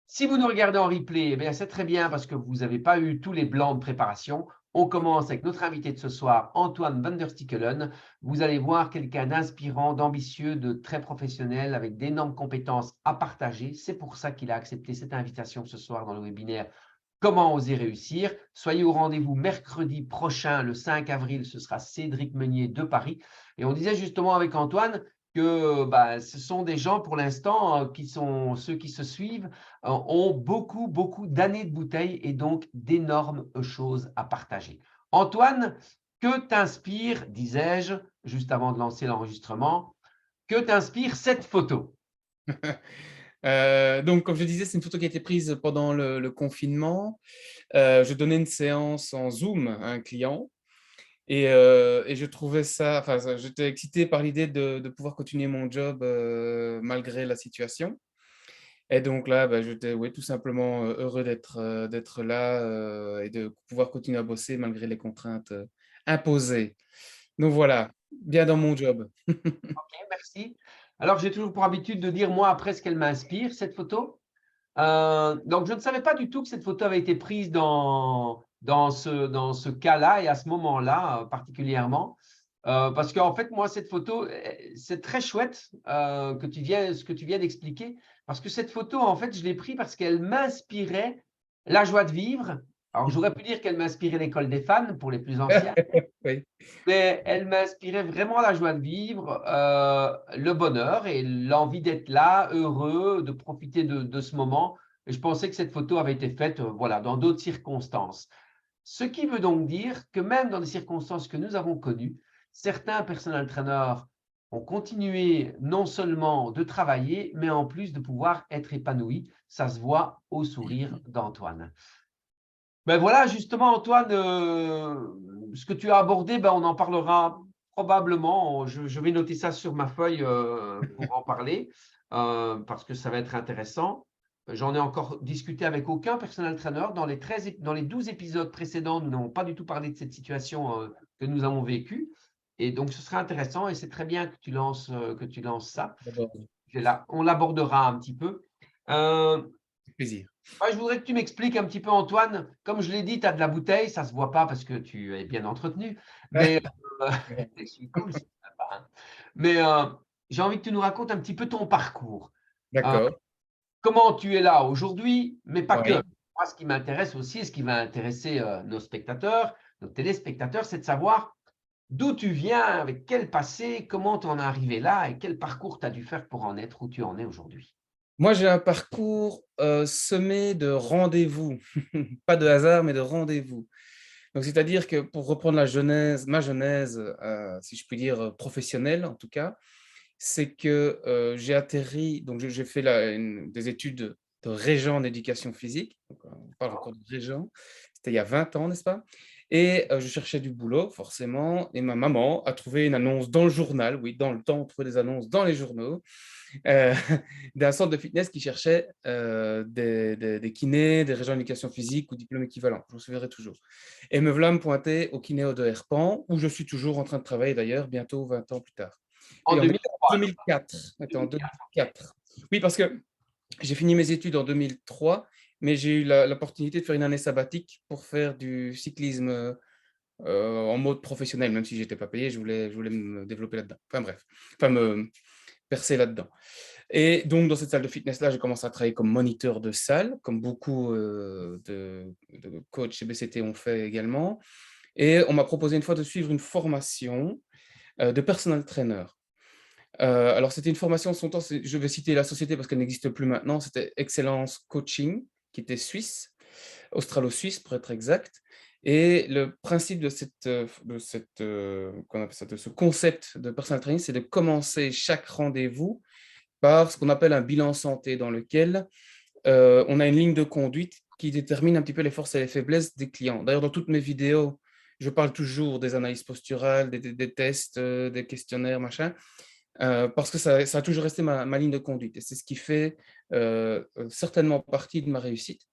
Si vous nous regardez en replay, eh bien, c'est très bien parce que vous n'avez pas eu tous les blancs de préparation. On commence avec notre invité de ce soir, Antoine van der Stickelen. Vous allez voir quelqu'un d'inspirant, d'ambitieux, de très professionnel, avec d'énormes compétences à partager. C'est pour ça qu'il a accepté cette invitation ce soir dans le webinaire Comment oser réussir. Soyez au rendez-vous mercredi prochain, le 5 avril, ce sera Cédric Meunier de Paris. Et on disait justement avec Antoine que ce sont des gens pour l'instant qui sont ceux qui se suivent, ont beaucoup d'années de bouteille et donc d'énormes choses à partager. Antoine, que t'inspire, disais-je, juste avant de lancer l'enregistrement, que t'inspire cette photo? Donc, comme je disais, c'est une photo qui a été prise pendant le confinement. Je donnais une séance en Zoom à un client et je trouvais ça, enfin, j'étais excité par l'idée de pouvoir continuer mon job malgré la situation. Et donc là, j'étais ouais, tout simplement heureux d'être là et de pouvoir continuer à bosser malgré les contraintes imposées. Donc voilà, bien dans mon job. Ok, merci. Alors, j'ai toujours pour habitude de dire, moi, après, ce qu'elle m'inspire, cette photo. Donc, je ne savais pas du tout que cette photo avait été prise dans ce cas-là et à ce moment-là particulièrement. Parce qu'en fait, moi, cette photo, c'est très chouette ce que tu viens d'expliquer. Parce que cette photo, en fait, je l'ai prise parce qu'elle m'inspirait la joie de vivre. Alors, j'aurais pu dire qu'elle m'inspirait l'école des fans pour les plus anciens. Oui. Mais elle m'inspirait vraiment la joie de vivre, le bonheur et l'envie d'être là, heureux, de profiter de ce moment. Et je pensais que cette photo avait été faite voilà, dans d'autres circonstances. Ce qui veut donc dire que même dans les circonstances que nous avons connues, certains personnel trainers ont continué non seulement de travailler, mais en plus de pouvoir être épanouis. Ça se voit au sourire d'Antoine. Ben voilà, justement, Antoine, ce que tu as abordé, on en parlera probablement. Je vais noter ça sur ma feuille pour en parler, parce que ça va être intéressant. J'en ai encore discuté avec aucun personal trainer. Dans les 12 épisodes précédents, nous n'avons pas du tout parlé de cette situation que nous avons vécue. Et donc, ce sera intéressant et c'est très bien que tu lances ça. D'abord, On l'abordera un petit peu. Euh, avec plaisir. je voudrais que tu m'expliques un petit peu, Antoine. Comme je l'ai dit, tu as de la bouteille, ça ne se voit pas parce que tu es bien entretenu. Mais je suis cool, c'est sympa, hein. Mais j'ai envie que tu nous racontes un petit peu ton parcours. Euh, D'accord. comment tu es là aujourd'hui, mais pas que. Oui. Moi, ce qui m'intéresse aussi, et ce qui va intéresser nos spectateurs, nos téléspectateurs, c'est de savoir d'où tu viens, avec quel passé, comment tu en es arrivé là et quel parcours tu as dû faire pour en être où tu en es aujourd'hui. Moi, j'ai un parcours semé de rendez-vous, pas de hasard, mais de rendez-vous. Donc, c'est-à-dire que pour reprendre ma genèse, si je puis dire professionnelle en tout cas, c'est que j'ai atterri, donc j'ai fait des études de régent en éducation physique. Donc, on parle encore de régent. C'était il y a 20 ans, n'est-ce pas? Et je cherchais du boulot, forcément. Et ma maman a trouvé une annonce dans le journal. Oui, dans le temps, on trouvait des annonces dans les journaux euh, d'un centre de fitness qui cherchait des kinés, des régents d'éducation physique ou diplômes équivalents. Je me souviendrai toujours. Et me voilà me pointer au kinéo de Herpan, où je suis toujours en train de travailler d'ailleurs, bientôt 20 ans plus tard. En Et en 2003, alors. 2004. Attends, en 2004, 2004. Oui, parce que j'ai fini mes études en 2003, mais j'ai eu l'opportunité de faire une année sabbatique pour faire du cyclisme en mode professionnel, même si je n'étais pas payé, je voulais me développer là-dedans. Enfin bref, enfin me percer là-dedans. Et donc, dans cette salle de fitness-là, j'ai commencé à travailler comme moniteur de salle, comme beaucoup de coachs chez BCT ont fait également. Et on m'a proposé une fois de suivre une formation de personal trainer. Alors, c'était une formation, son temps, je vais citer la société parce qu'elle n'existe plus maintenant, c'était Excellence Coaching, qui était suisse, australo-suisse pour être exact. Et le principe qu'on appelle ça, de ce concept de personal training, c'est de commencer chaque rendez-vous par ce qu'on appelle un bilan santé dans lequel on a une ligne de conduite qui détermine un petit peu les forces et les faiblesses des clients. D'ailleurs, dans toutes mes vidéos, je parle toujours des analyses posturales, des tests, des questionnaires, machin, parce que ça a toujours resté ma ligne de conduite. Et c'est ce qui fait certainement partie de ma réussite.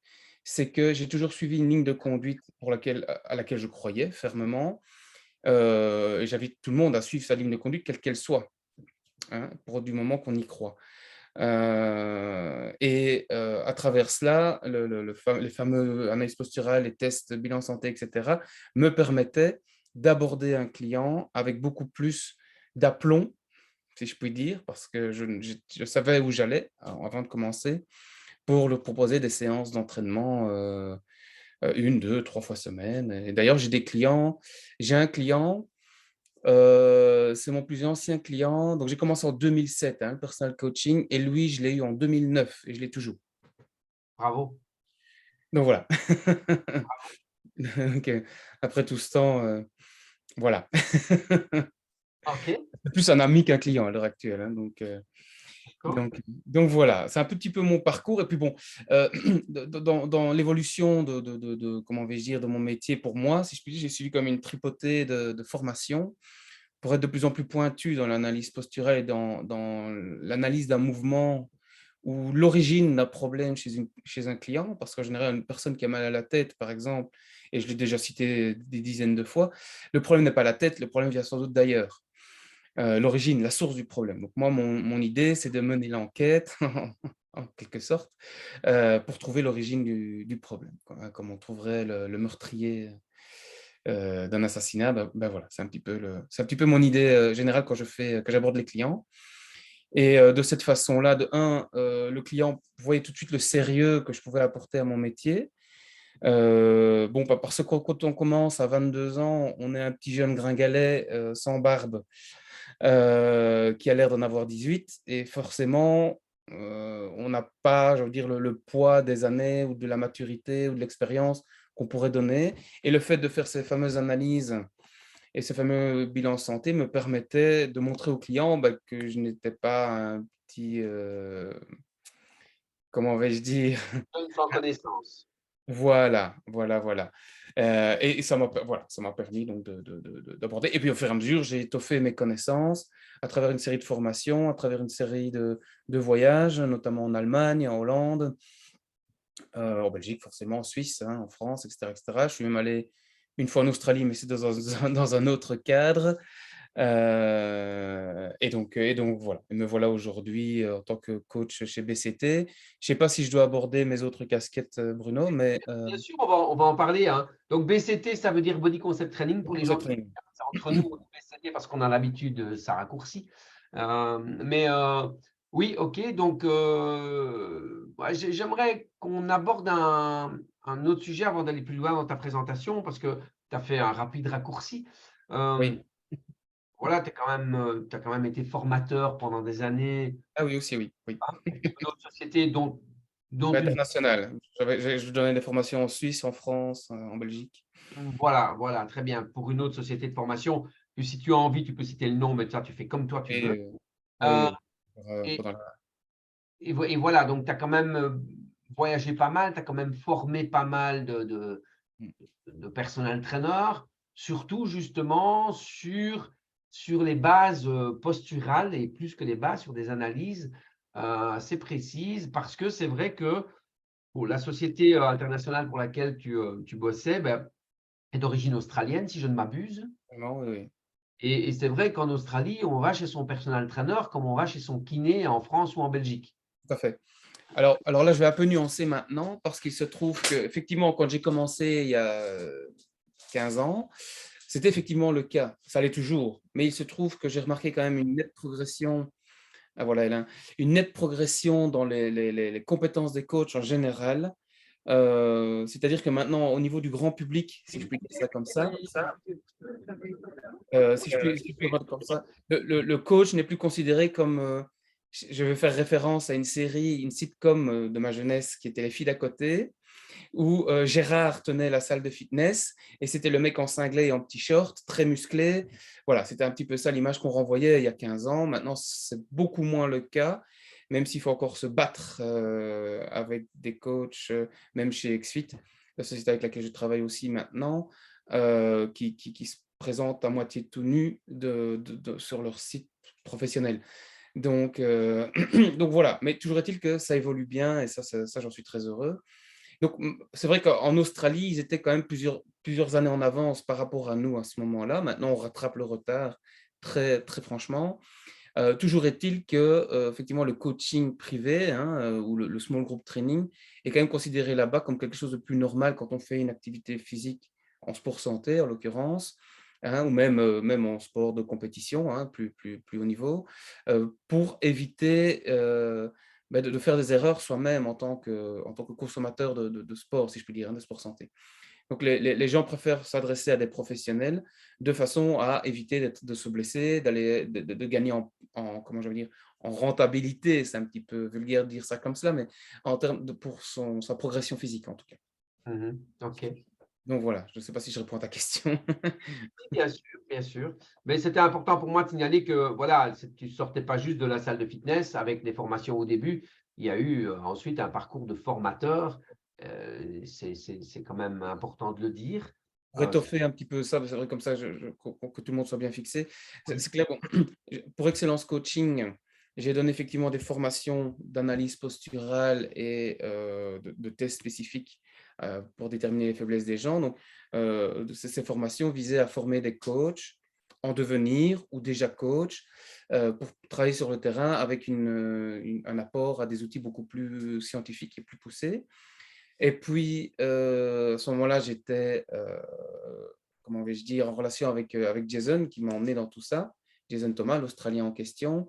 C'est que j'ai toujours suivi une ligne de conduite à laquelle je croyais fermement. Et j'invite tout le monde à suivre sa ligne de conduite, quelle qu'elle soit, hein, pour du moment qu'on y croit. À travers cela, les fameux analyses posturales, les tests bilan santé, etc., me permettaient d'aborder un client avec beaucoup plus d'aplomb, si je puis dire, parce que je savais où j'allais avant de commencer, pour leur proposer des séances d'entraînement 1, 2, 3 fois semaine. Et d'ailleurs, j'ai un client, c'est mon plus ancien client. Donc, j'ai commencé en 2007, le personal coaching, et lui, je l'ai eu en 2009 et je l'ai toujours. Bravo. Donc, voilà. Donc, après tout ce temps, voilà. OK, C'est plus un ami qu'un client à l'heure actuelle. d'accord. Donc voilà, c'est un petit peu mon parcours. Et puis bon, dans l'évolution comment vais-je dire, de mon métier pour moi, si je puis dire, j'ai suivi comme une tripotée de formations pour être de plus en plus pointu dans l'analyse posturale et dans l'analyse d'un mouvement ou l'origine d'un problème chez un client, parce qu'en général, une personne qui a mal à la tête, par exemple, et je l'ai déjà cité des dizaines de fois, le problème n'est pas la tête, le problème vient sans doute d'ailleurs. L'origine, la source du problème. Donc moi, mon idée, c'est de mener l'enquête, en quelque sorte, pour trouver l'origine du problème, comme on trouverait le meurtrier d'un assassinat. Voilà, c'est un petit peu mon idée générale quand j'aborde les clients. Et de cette façon-là, le client voyait tout de suite le sérieux que je pouvais apporter à mon métier. Parce que quand on commence à 22 ans, on est un petit jeune gringalet sans barbe qui a l'air d'en avoir 18, et forcément, on n'a pas, je veux dire, le poids des années ou de la maturité ou de l'expérience qu'on pourrait donner. Et le fait de faire ces fameuses analyses et ces fameux bilans santé me permettait de montrer au client que je n'étais pas un petit, comment vais-je dire, Sans connaissance. voilà, voilà, voilà. Et ça m'a permis donc d'aborder. Et puis au fur et à mesure, j'ai étoffé mes connaissances à travers une série de formations, à travers une série de voyages, notamment en Allemagne, en Hollande, en Belgique forcément, en Suisse, en France, etc., etc. Je suis même allé une fois en Australie, mais c'est dans un autre cadre. Et donc voilà, me voilà aujourd'hui en tant que coach chez BCT. Je ne sais pas si je dois aborder mes autres casquettes, Bruno, mais Bien sûr, on va en parler, hein. Donc, BCT, ça veut dire Body Concept Training pour les gens concept qui training. c'est entre nous, BCT, parce qu'on a l'habitude, ça raccourcit. Mais oui, OK. Donc, j'aimerais qu'on aborde un autre sujet avant d'aller plus loin dans ta présentation, parce que tu as fait un rapide raccourci. Euh, Oui. voilà, tu as quand même été formateur pendant des années Ah oui, aussi, oui. Oui. pour une autre société dont une. International. Je donnais des formations en Suisse, en France, en Belgique. Voilà, très bien. Pour une autre société de formation, que si tu as envie, tu peux citer le nom, mais ça, tu fais comme toi tu Et, veux. oui, Euh, oui. et, Pendant la... et voilà, donc tu as quand même voyagé pas mal, tu as quand même formé pas mal de personnel trainer, surtout justement sur les bases posturales et plus que les bases, sur des analyses assez précises, parce que c'est vrai que pour la société internationale pour laquelle tu bossais, ben, est d'origine australienne, si je ne m'abuse. Vraiment, oui, oui. Et c'est vrai qu'en Australie, on va chez son personal trainer comme on va chez son kiné en France ou en Belgique. Tout à fait. Alors là, je vais un peu nuancer maintenant parce qu'il se trouve qu'effectivement, quand j'ai commencé il y a 15 ans, c'était effectivement le cas. Ça l'est toujours. Mais il se trouve que j'ai remarqué quand même une nette progression. Ah, voilà, Hélène, une nette progression dans les compétences des coachs en général. C'est-à-dire que maintenant, au niveau du grand public, si je puis dire ça comme ça, si je puis rendre comme ça, le coach n'est plus considéré comme, je vais faire référence à une série, une sitcom de ma jeunesse qui était Les filles d'à côté, où Gérard tenait la salle de fitness et c'était le mec en cinglet et en petit short, très musclé. Voilà, c'était un petit peu ça l'image qu'on renvoyait il y a 15 ans. Maintenant, c'est beaucoup moins le cas, même s'il faut encore se battre avec des coachs, même chez XFIT, la société avec laquelle je travaille aussi maintenant, qui se présentent à moitié tout nus sur leur site professionnel. Donc, donc voilà, mais toujours est-il que ça évolue bien et ça j'en suis très heureux. Donc, c'est vrai qu'en Australie, ils étaient quand même plusieurs années en avance par rapport à nous à ce moment-là. Maintenant, on rattrape le retard, très, très franchement. Toujours est-il que, effectivement, le coaching privé, hein, ou le small group training est quand même considéré là-bas comme quelque chose de plus normal quand on fait une activité physique en sport santé, en l'occurrence, hein, ou même en sport de compétition, hein, plus haut niveau, pour éviter de faire des erreurs soi-même en tant que consommateur de sport, si je puis dire, hein, de sport santé. Donc, les gens préfèrent s'adresser à des professionnels de façon à éviter de se blesser, de gagner comment je veux dire, en rentabilité. C'est un petit peu vulgaire de dire ça comme cela, mais en termes pour sa progression physique, en tout cas. Mhm. OK. Donc voilà, je ne sais pas si je réponds à ta question. Bien sûr, bien sûr. Mais c'était important pour moi de signaler que voilà, tu ne sortais pas juste de la salle de fitness avec des formations au début. Il y a eu ensuite un parcours de formateur. C'est quand même important de le dire. Pour Euh, étoffer un petit peu ça, c'est vrai comme ça que tout le monde soit bien fixé. C'est clair, bon, pour Excellence Coaching, j'ai donné effectivement des formations d'analyse posturale et de tests spécifiques pour déterminer les faiblesses des gens. Donc, ces formations visaient à former des coachs en devenir ou déjà coachs pour travailler sur le terrain avec un apport à des outils beaucoup plus scientifiques et plus poussés. Et puis, à ce moment-là, j'étais, comment vais-je dire, en relation avec Jason, qui m'a emmené dans tout ça. Jason Thomas, l'Australien en question,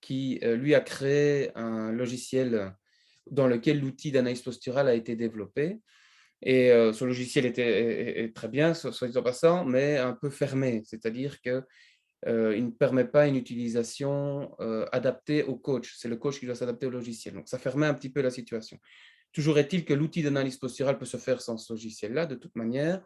qui, lui, a créé un logiciel dans lequel l'outil d'analyse posturale a été développé. Et ce logiciel est très bien, soit dit en passant, mais un peu fermé. C'est-à-dire que il ne permet pas une utilisation adaptée au coach. C'est le coach qui doit s'adapter au logiciel. Donc, ça fermait un petit peu la situation. Toujours est-il que l'outil d'analyse posturale peut se faire sans ce logiciel-là, de toute manière,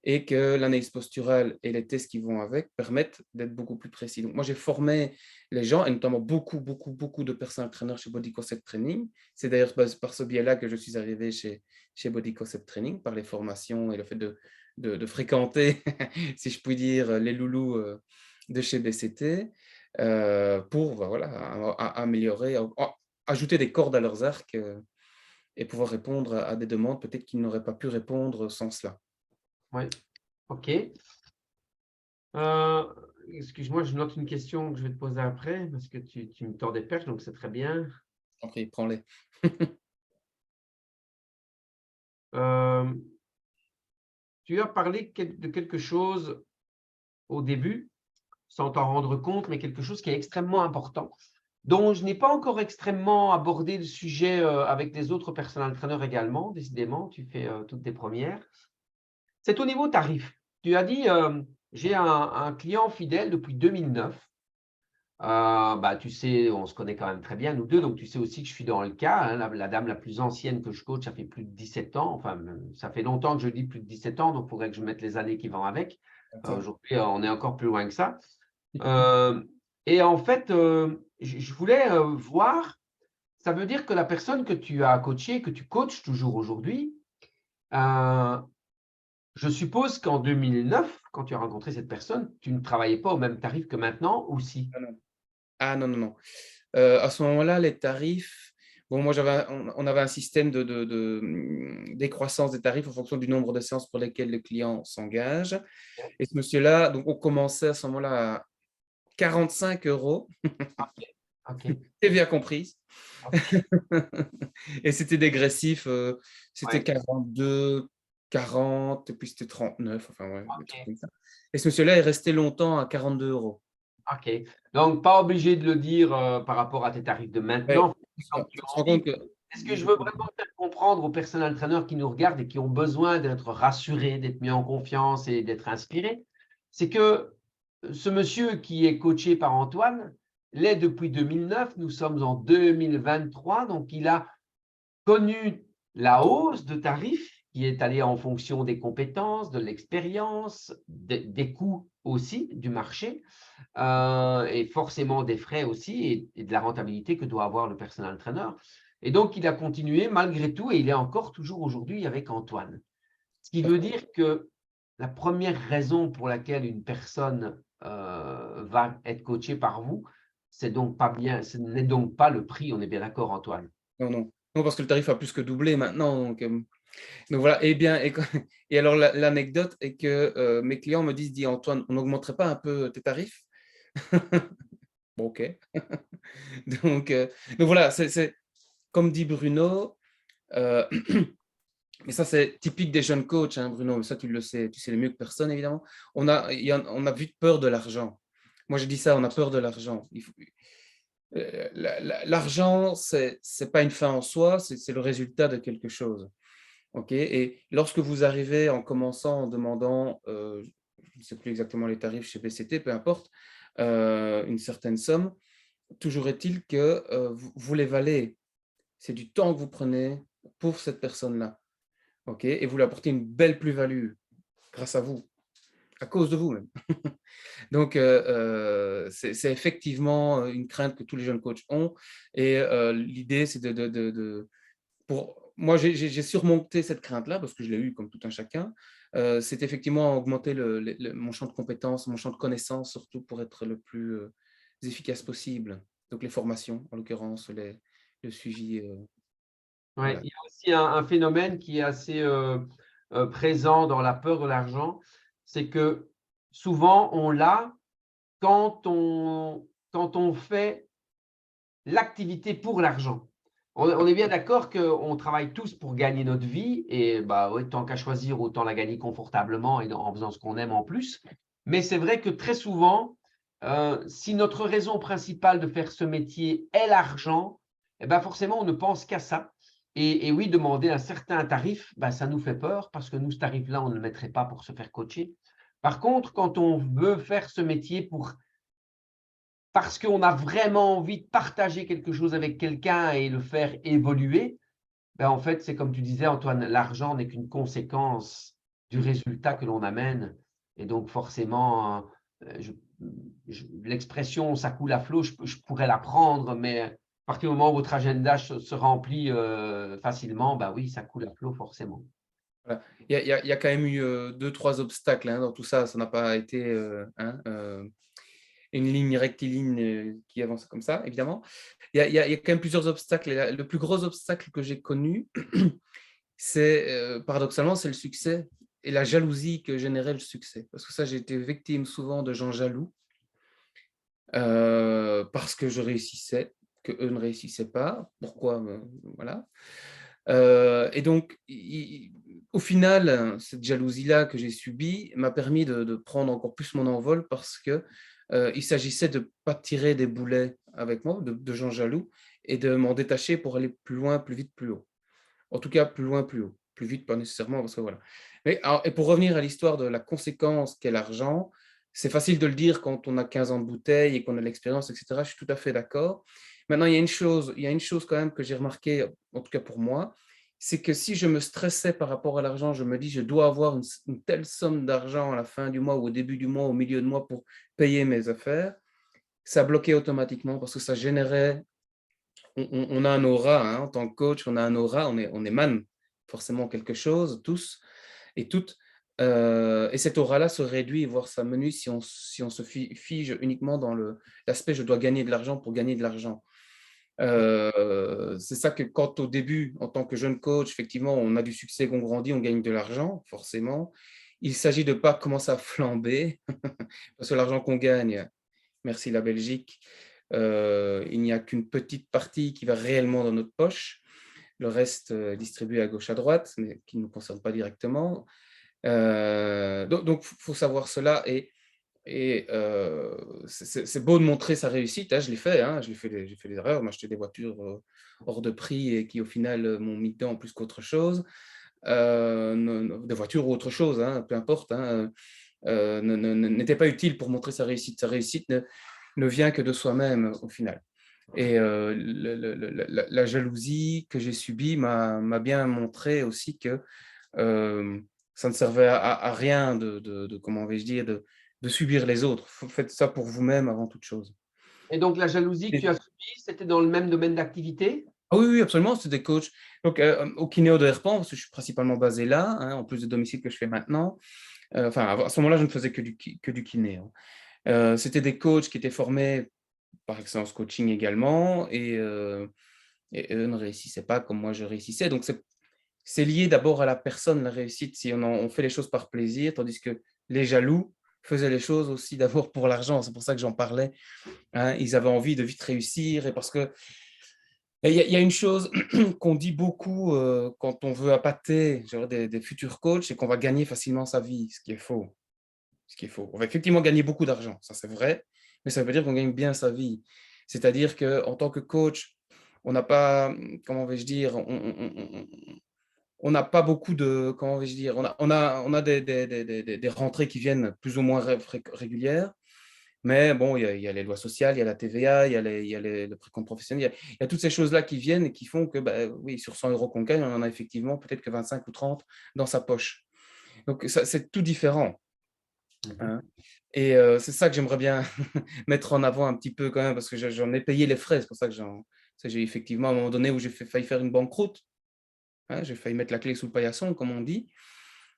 et que l'analyse posturale et les tests qui vont avec permettent d'être beaucoup plus précis. Donc, moi, j'ai formé les gens, et notamment beaucoup, beaucoup, beaucoup de personal trainers chez Body Concept Training. C'est d'ailleurs par ce biais-là que je suis arrivé chez Body Concept Training, par les formations et le fait de fréquenter, si je puis dire, les loulous de chez BCT, pour voilà, améliorer, ajouter des cordes à leurs arcs et pouvoir répondre à des demandes peut-être qu'ils n'auraient pas pu répondre sans cela. oui, OK. Euh, excuse-moi, je note une question que je vais te poser après parce que tu me tords des perches, donc c'est très bien. En prie, prends-les. Euh, tu as parlé de quelque chose au début, sans t'en rendre compte, mais quelque chose qui est extrêmement important, dont je n'ai pas encore extrêmement abordé le sujet avec les autres personal trainers également. Décidément, tu fais toutes tes premières. C'est au niveau tarif. Tu as dit, j'ai un client fidèle depuis 2009. Tu sais, on se connaît quand même très bien, nous deux, donc tu sais aussi que je suis dans le cas, hein, la dame la plus ancienne que je coach, ça fait plus de 17 ans, enfin, ça fait longtemps que je dis plus de 17 ans, donc il faudrait que je mette les années qui vont avec. Aujourd'hui, on est encore plus loin que ça. Euh, et en fait, je voulais voir, ça veut dire que la personne que tu as coachée, que tu coaches toujours aujourd'hui, euh, je suppose qu'en 2009, quand tu as rencontré cette personne, tu ne travaillais pas au même tarif que maintenant, ou si? Ah non. Ah non, non, non. À ce moment-là, les tarifs, bon, moi, on avait un système de décroissance des tarifs en fonction du nombre de séances pour lesquelles le client s'engage. Et ce monsieur-là, donc on commençait à ce moment-là à 45 €, OK. TVA comprise. OK. Et c'était dégressif, c'était Ouais. 42, 40, et puis c'était 39, enfin ouais, des trucs OK. comme ça. Et ce monsieur-là est resté longtemps à 42 €. OK. Donc, pas obligé de le dire par rapport à tes tarifs de Ouais, maintenant, quand tu on as se rend envie. compte que Est-ce que je veux vraiment faire comprendre aux personal trainers qui nous regardent et qui ont besoin d'être rassurés, d'être mis en confiance et d'être inspirés, c'est que ce monsieur qui est coaché par Antoine l'est depuis 2009, nous sommes en 2023, donc il a connu la hausse de tarifs qui est allée en fonction des compétences, de l'expérience, des coûts aussi du marché, et forcément des frais aussi et de la rentabilité que doit avoir le personal trainer. Et donc, il a continué malgré tout et il est encore toujours aujourd'hui avec Antoine. Ce qui veut dire que la première raison pour laquelle une personne va être coachée par vous, c'est donc pas bien, ce n'est donc pas le prix, on est bien d'accord, Antoine. non, non. Non, parce que le tarif a plus que doublé maintenant, donc voilà. Eh bien, et alors l'anecdote est que mes clients me disent: «Dis Antoine, on n'augmenterait pas un peu tes tarifs?» Bon, ok. Donc, donc voilà, c'est comme dit Bruno, euh, mais ça c'est typique des jeunes coachs, hein, Bruno, ça tu le sais, tu sais le mieux que personne évidemment. On a vite peur de l'argent. Moi je dis ça, on a peur de l'argent. L'argent, c'est pas une fin en soi, c'est le résultat de quelque chose. Ok. Et lorsque vous arrivez en commençant en demandant, je ne sais plus exactement les tarifs chez BCT, peu importe, une certaine somme, toujours est-il que vous les valez. C'est du temps que vous prenez pour cette personne-là. Ok. Et vous lui apportez une belle plus-value grâce à vous, à cause de vous même. Donc, c'est effectivement une crainte que tous les jeunes coachs ont. Et l'idée, c'est pour moi, j'ai surmonté cette crainte-là parce que je l'ai eu comme tout un chacun. C'est effectivement augmenter mon champ de compétences, mon champ de connaissances, surtout pour être le plus efficace possible. Donc, les formations, en l'occurrence, le suivi. Ouais, Voilà. il y a aussi un phénomène qui est assez présent dans la peur de l'argent, c'est que souvent on l'a quand on fait l'activité pour l'argent. On est bien d'accord qu'on travaille tous pour gagner notre vie et bah, ouais, tant qu'à choisir, autant la gagner confortablement et en faisant ce qu'on aime en plus. Mais c'est vrai que très souvent, si notre raison principale de faire ce métier est l'argent, eh ben forcément, on ne pense qu'à ça. Et oui, demander un certain tarif, ben, ça nous fait peur parce que nous, ce tarif-là, on ne le mettrait pas pour se faire coacher. Par contre, quand on veut faire ce métier parce qu'on a vraiment envie de partager quelque chose avec quelqu'un et le faire évoluer, ben en fait, c'est comme tu disais, Antoine, l'argent n'est qu'une conséquence du résultat que l'on amène. Et donc, forcément, l'expression ça coule à flot, je pourrais la prendre, mais à partir du moment où votre agenda se remplit facilement, ben oui, ça coule à flot, forcément. Voilà. Il y a quand même eu deux, trois obstacles dans tout ça. Ça n'a pas été une ligne rectiligne qui avance comme ça, évidemment. Il y a quand même plusieurs obstacles. Et le plus gros obstacle que j'ai connu, c'est paradoxalement, c'est le succès et la jalousie que générait le succès. Parce que ça, j'ai été victime souvent de gens jaloux parce que je réussissais, que eux ne réussissaient pas. Pourquoi voilà. Et donc, au final, cette jalousie-là que j'ai subie m'a permis de prendre encore plus mon envol parce que il s'agissait de ne pas tirer des boulets avec moi, de gens jaloux, et de m'en détacher pour aller plus loin, plus vite, plus haut. En tout cas, plus loin, plus haut. Plus vite, pas nécessairement, parce que voilà. Mais, alors, et pour revenir à l'histoire de la conséquence qu'est l'argent, c'est facile de le dire quand on a 15 ans de bouteille et qu'on a de l'expérience, etc. Je suis tout à fait d'accord. Maintenant, il y a une chose quand même que j'ai remarqué, en tout cas pour moi, c'est que si je me stressais par rapport à l'argent, je me dis, je dois avoir une telle somme d'argent à la fin du mois ou au début du mois, au milieu de mois pour payer mes affaires, ça bloquait automatiquement parce que ça générait on a un aura, hein, en tant que coach, on a un aura, on émane forcément quelque chose, tous et toutes. Et cette aura-là se réduit, voire s'amenuise si on se fige uniquement dans l'aspect je dois gagner de l'argent pour gagner de l'argent. C'est ça que quand au début, en tant que jeune coach, effectivement, on a du succès, qu'on grandit, on gagne de l'argent, forcément. Il s'agit de ne pas commencer à flamber, parce que l'argent qu'on gagne, merci la Belgique, il n'y a qu'une petite partie qui va réellement dans notre poche. Le reste distribué à gauche, à droite, mais qui ne nous concerne pas directement. Donc, il faut savoir cela. Et c'est beau de montrer sa réussite. Hein, je l'ai fait. Hein, j'ai fait des erreurs. M'acheter des voitures hors de prix et qui, au final, m'ont mis dedans plus qu'autre chose. Des voitures ou autre chose, hein, peu importe. Hein, n'était pas utile pour montrer sa réussite. Sa réussite ne vient que de soi-même au final. Et la jalousie que j'ai subie m'a bien montré aussi que ça ne servait à rien comment vais-je dire, de subir les autres. Faites ça pour vous-même avant toute chose. Et donc, la jalousie que tu as subie, c'était dans le même domaine d'activité? Ah oui, oui, absolument, c'est des coachs. Donc, au kinéo de Herpan, parce que je suis principalement basé là, hein, en plus de domicile que je fais maintenant. Enfin, à ce moment-là, je ne faisais que du kiné. Hein. C'était des coachs qui étaient formés par Excellence Coaching également, et eux ne réussissaient pas comme moi je réussissais. Donc, c'est lié d'abord à la personne, la réussite. Si on fait les choses par plaisir, tandis que les jaloux faisaient les choses aussi d'abord pour l'argent. C'est pour ça que j'en parlais. Hein. Ils avaient envie de vite réussir et parce que il y a une chose qu'on dit beaucoup quand on veut appâter des futurs coachs, c'est qu'on va gagner facilement sa vie, ce qui est faux. Ce qui est faux. On va effectivement gagner beaucoup d'argent, ça c'est vrai, mais ça veut dire qu'on gagne bien sa vie. C'est-à-dire qu'en tant que coach, on n'a pas, comment vais-je dire, on n'a pas beaucoup de, comment vais-je dire, on a des rentrées qui viennent plus ou moins régulières, mais bon, il y a les lois sociales, il y a la TVA, il y a le précompte professionnel, il y a toutes ces choses-là qui viennent et qui font que, bah, oui, sur 100 euros qu'on gagne, on en a effectivement peut-être que 25 ou 30 dans sa poche. Donc, c'est tout différent. Hein. Et c'est ça que j'aimerais bien mettre en avant un petit peu quand même, parce que j'en ai payé les frais. C'est pour ça que j'ai effectivement, à un moment donné où j'ai failli faire une banqueroute, hein, j'ai failli mettre la clé sous le paillasson, comme on dit,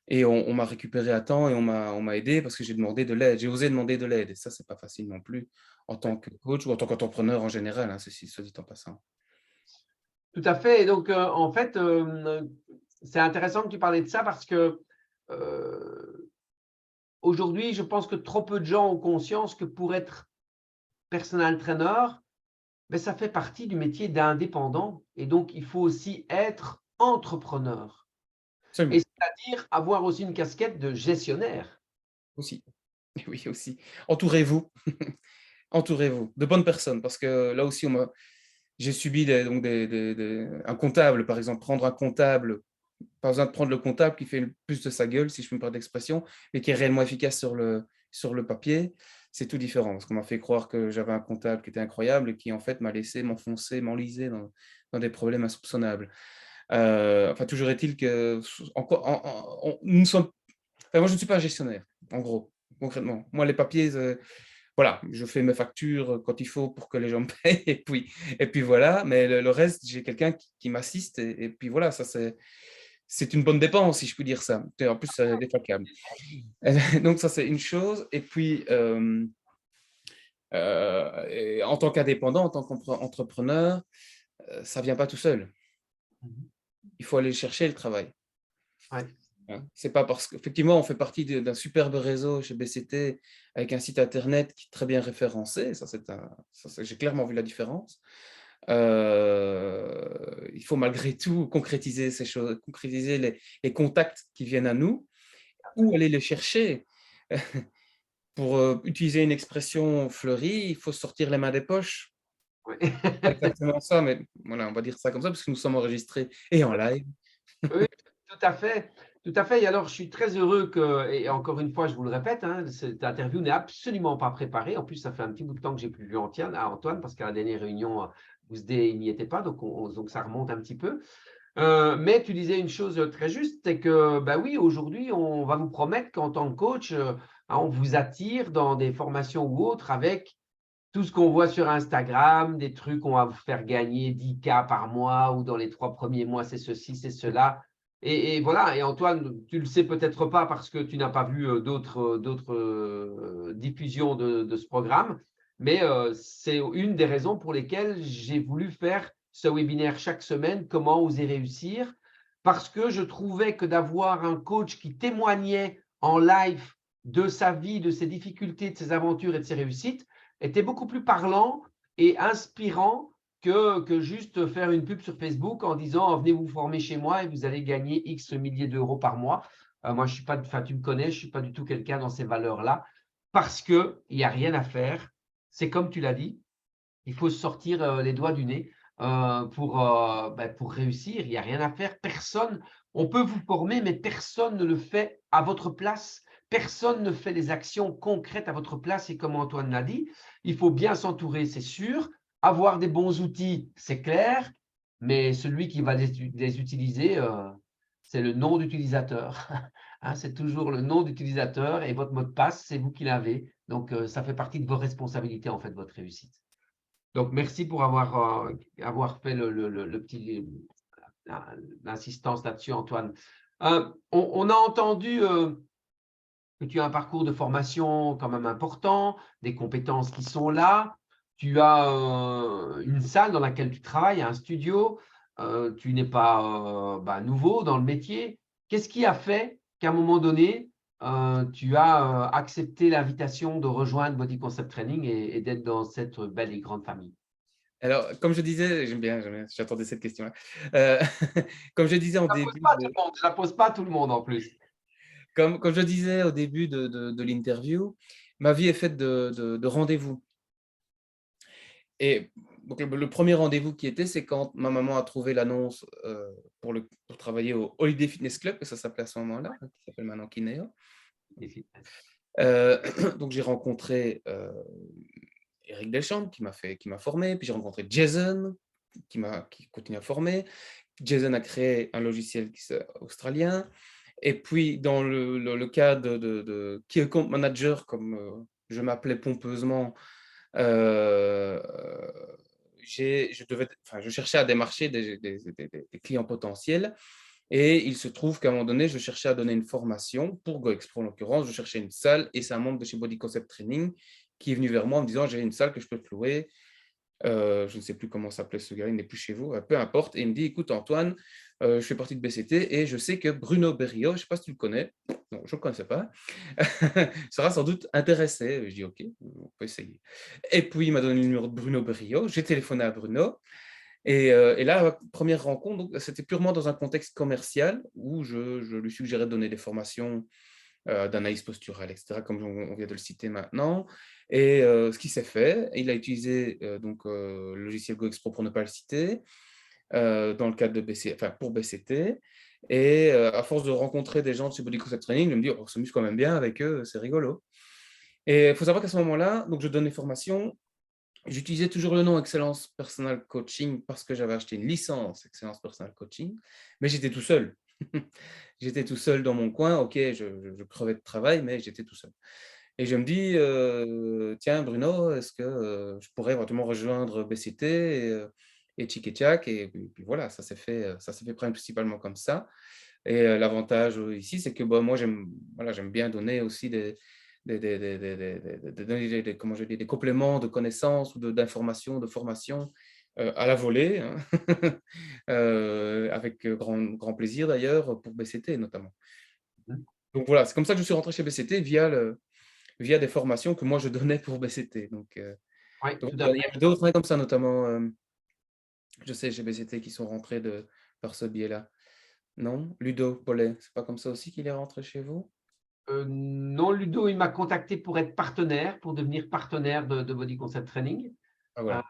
et on m'a récupéré à temps et on m'a aidé parce que j'ai demandé de l'aide. J'ai osé demander de l'aide, et ça, c'est pas facile non plus en tant que coach ou en tant qu'entrepreneur en général, hein, ceci soit dit en passant. Tout à fait. Et donc, en fait, c'est intéressant que tu parlais de ça parce que aujourd'hui, je pense que trop peu de gens ont conscience que pour être personal trainer, ben, ça fait partie du métier d'indépendant. Et donc, il faut aussi être entrepreneur. Et Absolument, c'est-à-dire avoir aussi une casquette de gestionnaire. aussi. Oui, aussi. Entourez-vous, entourez-vous de bonnes personnes, parce que là aussi, j'ai subi donc un comptable, par exemple, prendre un comptable. Pas besoin de prendre le comptable qui fait le plus de sa gueule, si je peux me permettre d'expression, mais qui est réellement efficace sur le papier, c'est tout différent. Parce qu'on m'a fait croire que j'avais un comptable qui était incroyable et qui, en fait, m'a laissé m'enfoncer, m'enliser dans des problèmes insoupçonnables. Enfin, toujours est-il que nous sommes. Enfin, moi, je ne suis pas un gestionnaire, en gros, concrètement. Moi, les papiers, voilà, je fais mes factures quand il faut pour que les gens me payent, et puis voilà. Mais le reste, j'ai quelqu'un qui m'assiste, et puis voilà, ça c'est une bonne dépense, si je puis dire ça. Et en plus, c'est défalcable. Donc ça, c'est une chose. Et puis, et en tant qu'indépendant, en tant qu'entrepreneur, ça ne vient pas tout seul. Il faut aller le chercher, le travail. Ouais. Hein. C'est pas parce qu'effectivement, on fait partie d'un superbe réseau chez BCT avec un site internet qui est très bien référencé. J'ai clairement vu la différence. Il faut malgré tout concrétiser ces choses, concrétiser les contacts qui viennent à nous ou aller les chercher. Pour utiliser une expression fleurie, il faut sortir les mains des poches. Ouais. C'est exactement ça, mais voilà, on va dire ça comme ça parce que nous sommes enregistrés et en live. Oui, tout à fait. Tout à fait. Et alors, je suis très heureux que, et encore une fois, je vous le répète, hein, cette interview n'est absolument pas préparée. En plus, ça fait un petit bout de temps que j'ai plus vu Antoine, parce qu'à la dernière réunion, il n'y était pas, donc ça remonte un petit peu. Mais tu disais une chose très juste, c'est que, bah oui, aujourd'hui, on va vous promettre qu'en tant que coach, on vous attire dans des formations ou autres avec tout ce qu'on voit sur Instagram, des trucs qu'on va vous faire gagner 10K par mois ou dans les 3 premiers mois, c'est ceci, c'est cela. Et voilà, et Antoine, tu ne le sais peut-être pas parce que tu n'as pas vu d'autres diffusions de ce programme, mais c'est une des raisons pour lesquelles j'ai voulu faire ce webinaire chaque semaine, comment oser réussir, parce que je trouvais que d'avoir un coach qui témoignait en live de sa vie, de ses difficultés, de ses aventures et de ses réussites, était beaucoup plus parlant et inspirant que juste faire une pub sur Facebook en disant venez vous former chez moi et vous allez gagner X milliers d'euros par mois. Moi, je suis pas, enfin, tu me connais, je ne suis pas du tout quelqu'un dans ces valeurs-là parce qu'il n'y a rien à faire. C'est comme tu l'as dit, il faut sortir les doigts du nez pour réussir. Il n'y a rien à faire. Personne, on peut vous former, mais personne ne le fait à votre place. Personne ne fait les actions concrètes à votre place. Et comme Antoine l'a dit, il faut bien s'entourer, c'est sûr. Avoir des bons outils, c'est clair. Mais celui qui va les utiliser, c'est le nom d'utilisateur. Hein, c'est toujours le nom d'utilisateur et votre mot de passe, c'est vous qui l'avez. Donc, ça fait partie de vos responsabilités, en fait, votre réussite. Donc, merci pour avoir fait le petit l'insistance là-dessus, Antoine. On a entendu que tu as un parcours de formation quand même important, des compétences qui sont là. Tu as une salle dans laquelle tu travailles, un studio. Tu n'es pas nouveau dans le métier. Qu'est-ce qui a fait qu'à un moment donné, tu as accepté l'invitation de rejoindre Body Concept Training et d'être dans cette belle et grande famille? Alors, comme je disais, j'aime bien, j'attendais cette question-là. Euh, comme je disais en Ça pose début pas à tout de, le monde, ça pose pas à tout le monde en plus. comme je disais au début de l'interview, ma vie est faite de rendez-vous. Et donc, le premier rendez-vous qui était, c'est quand ma maman a trouvé l'annonce pour travailler au Holiday Fitness Club, que ça s'appelait à ce moment-là, qui s'appelle maintenant Kineo. Les fitness. Donc, j'ai rencontré Eric Deschamps qui m'a formé, puis j'ai rencontré Jason qui continue à former. Jason a créé un logiciel australien. Et puis, dans le cas de Key Account Manager, comme je m'appelais pompeusement, euh, je cherchais à démarcher des clients potentiels. Et il se trouve qu'à un moment donné, je cherchais à donner une formation pour GoExpro en l'occurrence. Je cherchais une salle et c'est un membre de chez Body Concept Training qui est venu vers moi en me disant j'ai une salle que je peux te louer. Je ne sais plus comment s'appelait ce gars, il n'est plus chez vous, peu importe. Et il me dit écoute, Antoine, je fais partie de BCT et je sais que Bruno Berriot, je ne sais pas si tu le connais, non, je ne le connaissais pas, sera sans doute intéressé. Je dis ok, on peut essayer. Et puis il m'a donné le numéro de Bruno Berriot. J'ai téléphoné à Bruno. Et là, première rencontre, c'était purement dans un contexte commercial où je lui suggérais de donner des formations d'analyse posturale, etc., comme on vient de le citer maintenant. Et ce qui s'est fait, il a utilisé le logiciel GoExpro pour ne pas le citer, dans le cadre de pour BCT. Et à force de rencontrer des gens de chez Body Concept Training, je me dis, oh, on s'amuse quand même bien avec eux, c'est rigolo. Et il faut savoir qu'à ce moment-là, donc je donnais formation. J'utilisais toujours le nom Excellence Personal Coaching parce que j'avais acheté une licence Excellence Personal Coaching, mais j'étais tout seul. J'étais tout seul dans mon coin. Ok, je crevais de travail, mais j'étais tout seul. Et je me dis, tiens, Bruno, est-ce que je pourrais éventuellement rejoindre BCT et Tchik et Tchak. Et puis voilà, ça s'est fait principalement comme ça. Et l'avantage ici, c'est que bah, moi, j'aime bien donner aussi comment je dis, des compléments de connaissances ou d'informations, de formation à la volée, hein. Avec grand plaisir d'ailleurs pour BCT notamment. Donc voilà, c'est comme ça que je suis rentré chez BCT via des formations que moi je donnais pour BCT. Oui, Donc tout à il y fait. a d'autres comme ça, notamment, je sais, chez BCT qui sont rentrés par ce biais-là. Non? Ludo Paulet, c'est pas comme ça aussi qu'il est rentré chez vous? Non, Ludo, il m'a contacté pour être partenaire, pour devenir partenaire de Body Concept Training. Ah Euh, voilà.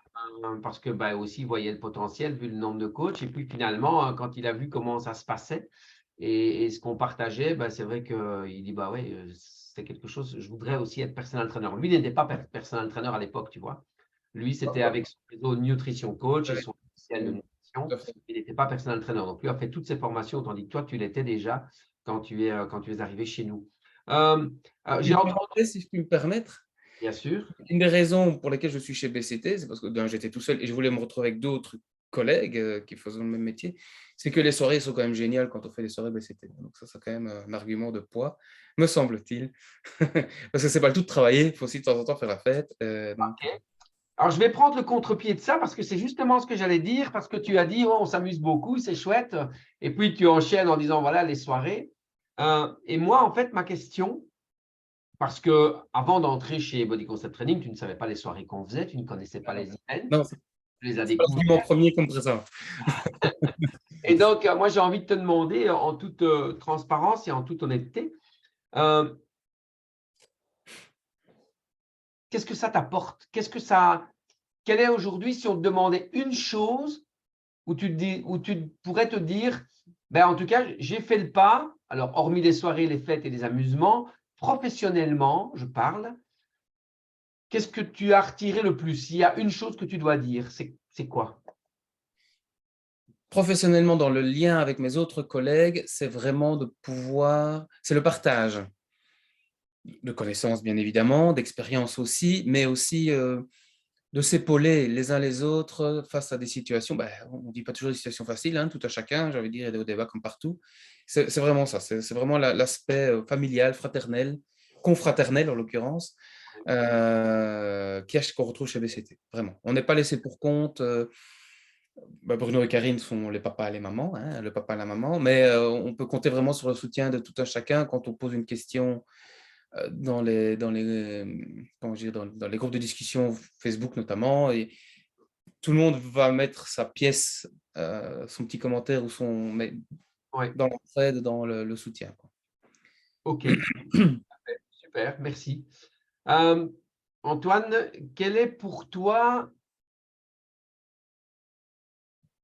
Parce que bah, aussi, il voyait le potentiel vu le nombre de coachs. Et puis finalement, quand il a vu comment ça se passait et ce qu'on partageait, bah, c'est vrai qu'il dit bah ouais, c'est quelque chose. Je voudrais aussi être personal trainer. Lui n'était pas personal trainer à l'époque, tu vois. Lui, c'était avec son réseau Nutrition Coach et Ouais, son logiciel de tout nutrition. à fait. Il n'était pas personal trainer. Donc, lui a fait toutes ses formations, tandis que toi, tu l'étais déjà quand tu es arrivé chez nous. Euh, j'ai Une entendu, parenthèse, si je puis me permettre. bien sûr. Une des raisons pour lesquelles je suis chez BCT, c'est parce que j'étais tout seul et je voulais me retrouver avec d'autres collègues qui faisaient le même métier, c'est que les soirées sont quand même géniales quand on fait des soirées BCT. Donc ça, c'est quand même un argument de poids, me semble-t-il. Parce que c'est pas le tout de travailler, il faut aussi de temps en temps faire la fête. Alors, je vais prendre le contre-pied de ça parce que c'est justement ce que j'allais dire, parce que tu as dit, oh, on s'amuse beaucoup, c'est chouette. Et puis, tu enchaînes en disant, voilà, les soirées. Et moi, en fait, ma question, parce que avant d'entrer chez Body Concept Training, tu ne savais pas les soirées qu'on faisait, tu ne connaissais pas Non, les events, non, tu les as c'est pas l'argument découvertes. premier qu'on me présente. Et donc, moi, j'ai envie de te demander, en toute transparence et en toute honnêteté, euh, qu'est-ce que ça t'apporte? Quelle est aujourd'hui, si on te demandait une chose où tu pourrais te dire, ben, en tout cas, j'ai fait le pas, alors hormis les soirées, les fêtes et les amusements, professionnellement, je parle, qu'est-ce que tu as retiré le plus? S'il y a une chose que tu dois dire, c'est quoi? Professionnellement, dans le lien avec mes autres collègues, c'est vraiment c'est le partage de connaissances, bien évidemment, d'expériences aussi, mais aussi de s'épauler les uns les autres face à des situations. Ben, on ne dit pas toujours des situations faciles, hein, tout à chacun, j'ai envie de dire, il y a des hauts débats comme partout. C'est vraiment ça, c'est vraiment l'aspect familial, fraternel, confraternel en l'occurrence, qu'on retrouve chez BCT. Vraiment. On n'est pas laissé pour compte. Bruno et Karine sont les papas et les mamans, hein, le papa et la maman, mais on peut compter vraiment sur le soutien de tout un chacun quand on pose une question comment dire, dans les groupes de discussion Facebook notamment, et tout le monde va mettre sa pièce, son petit commentaire ou mais Ouais, dans l'entraide, dans le soutien, quoi. ok, super, merci. Antoine, quel est pour toi,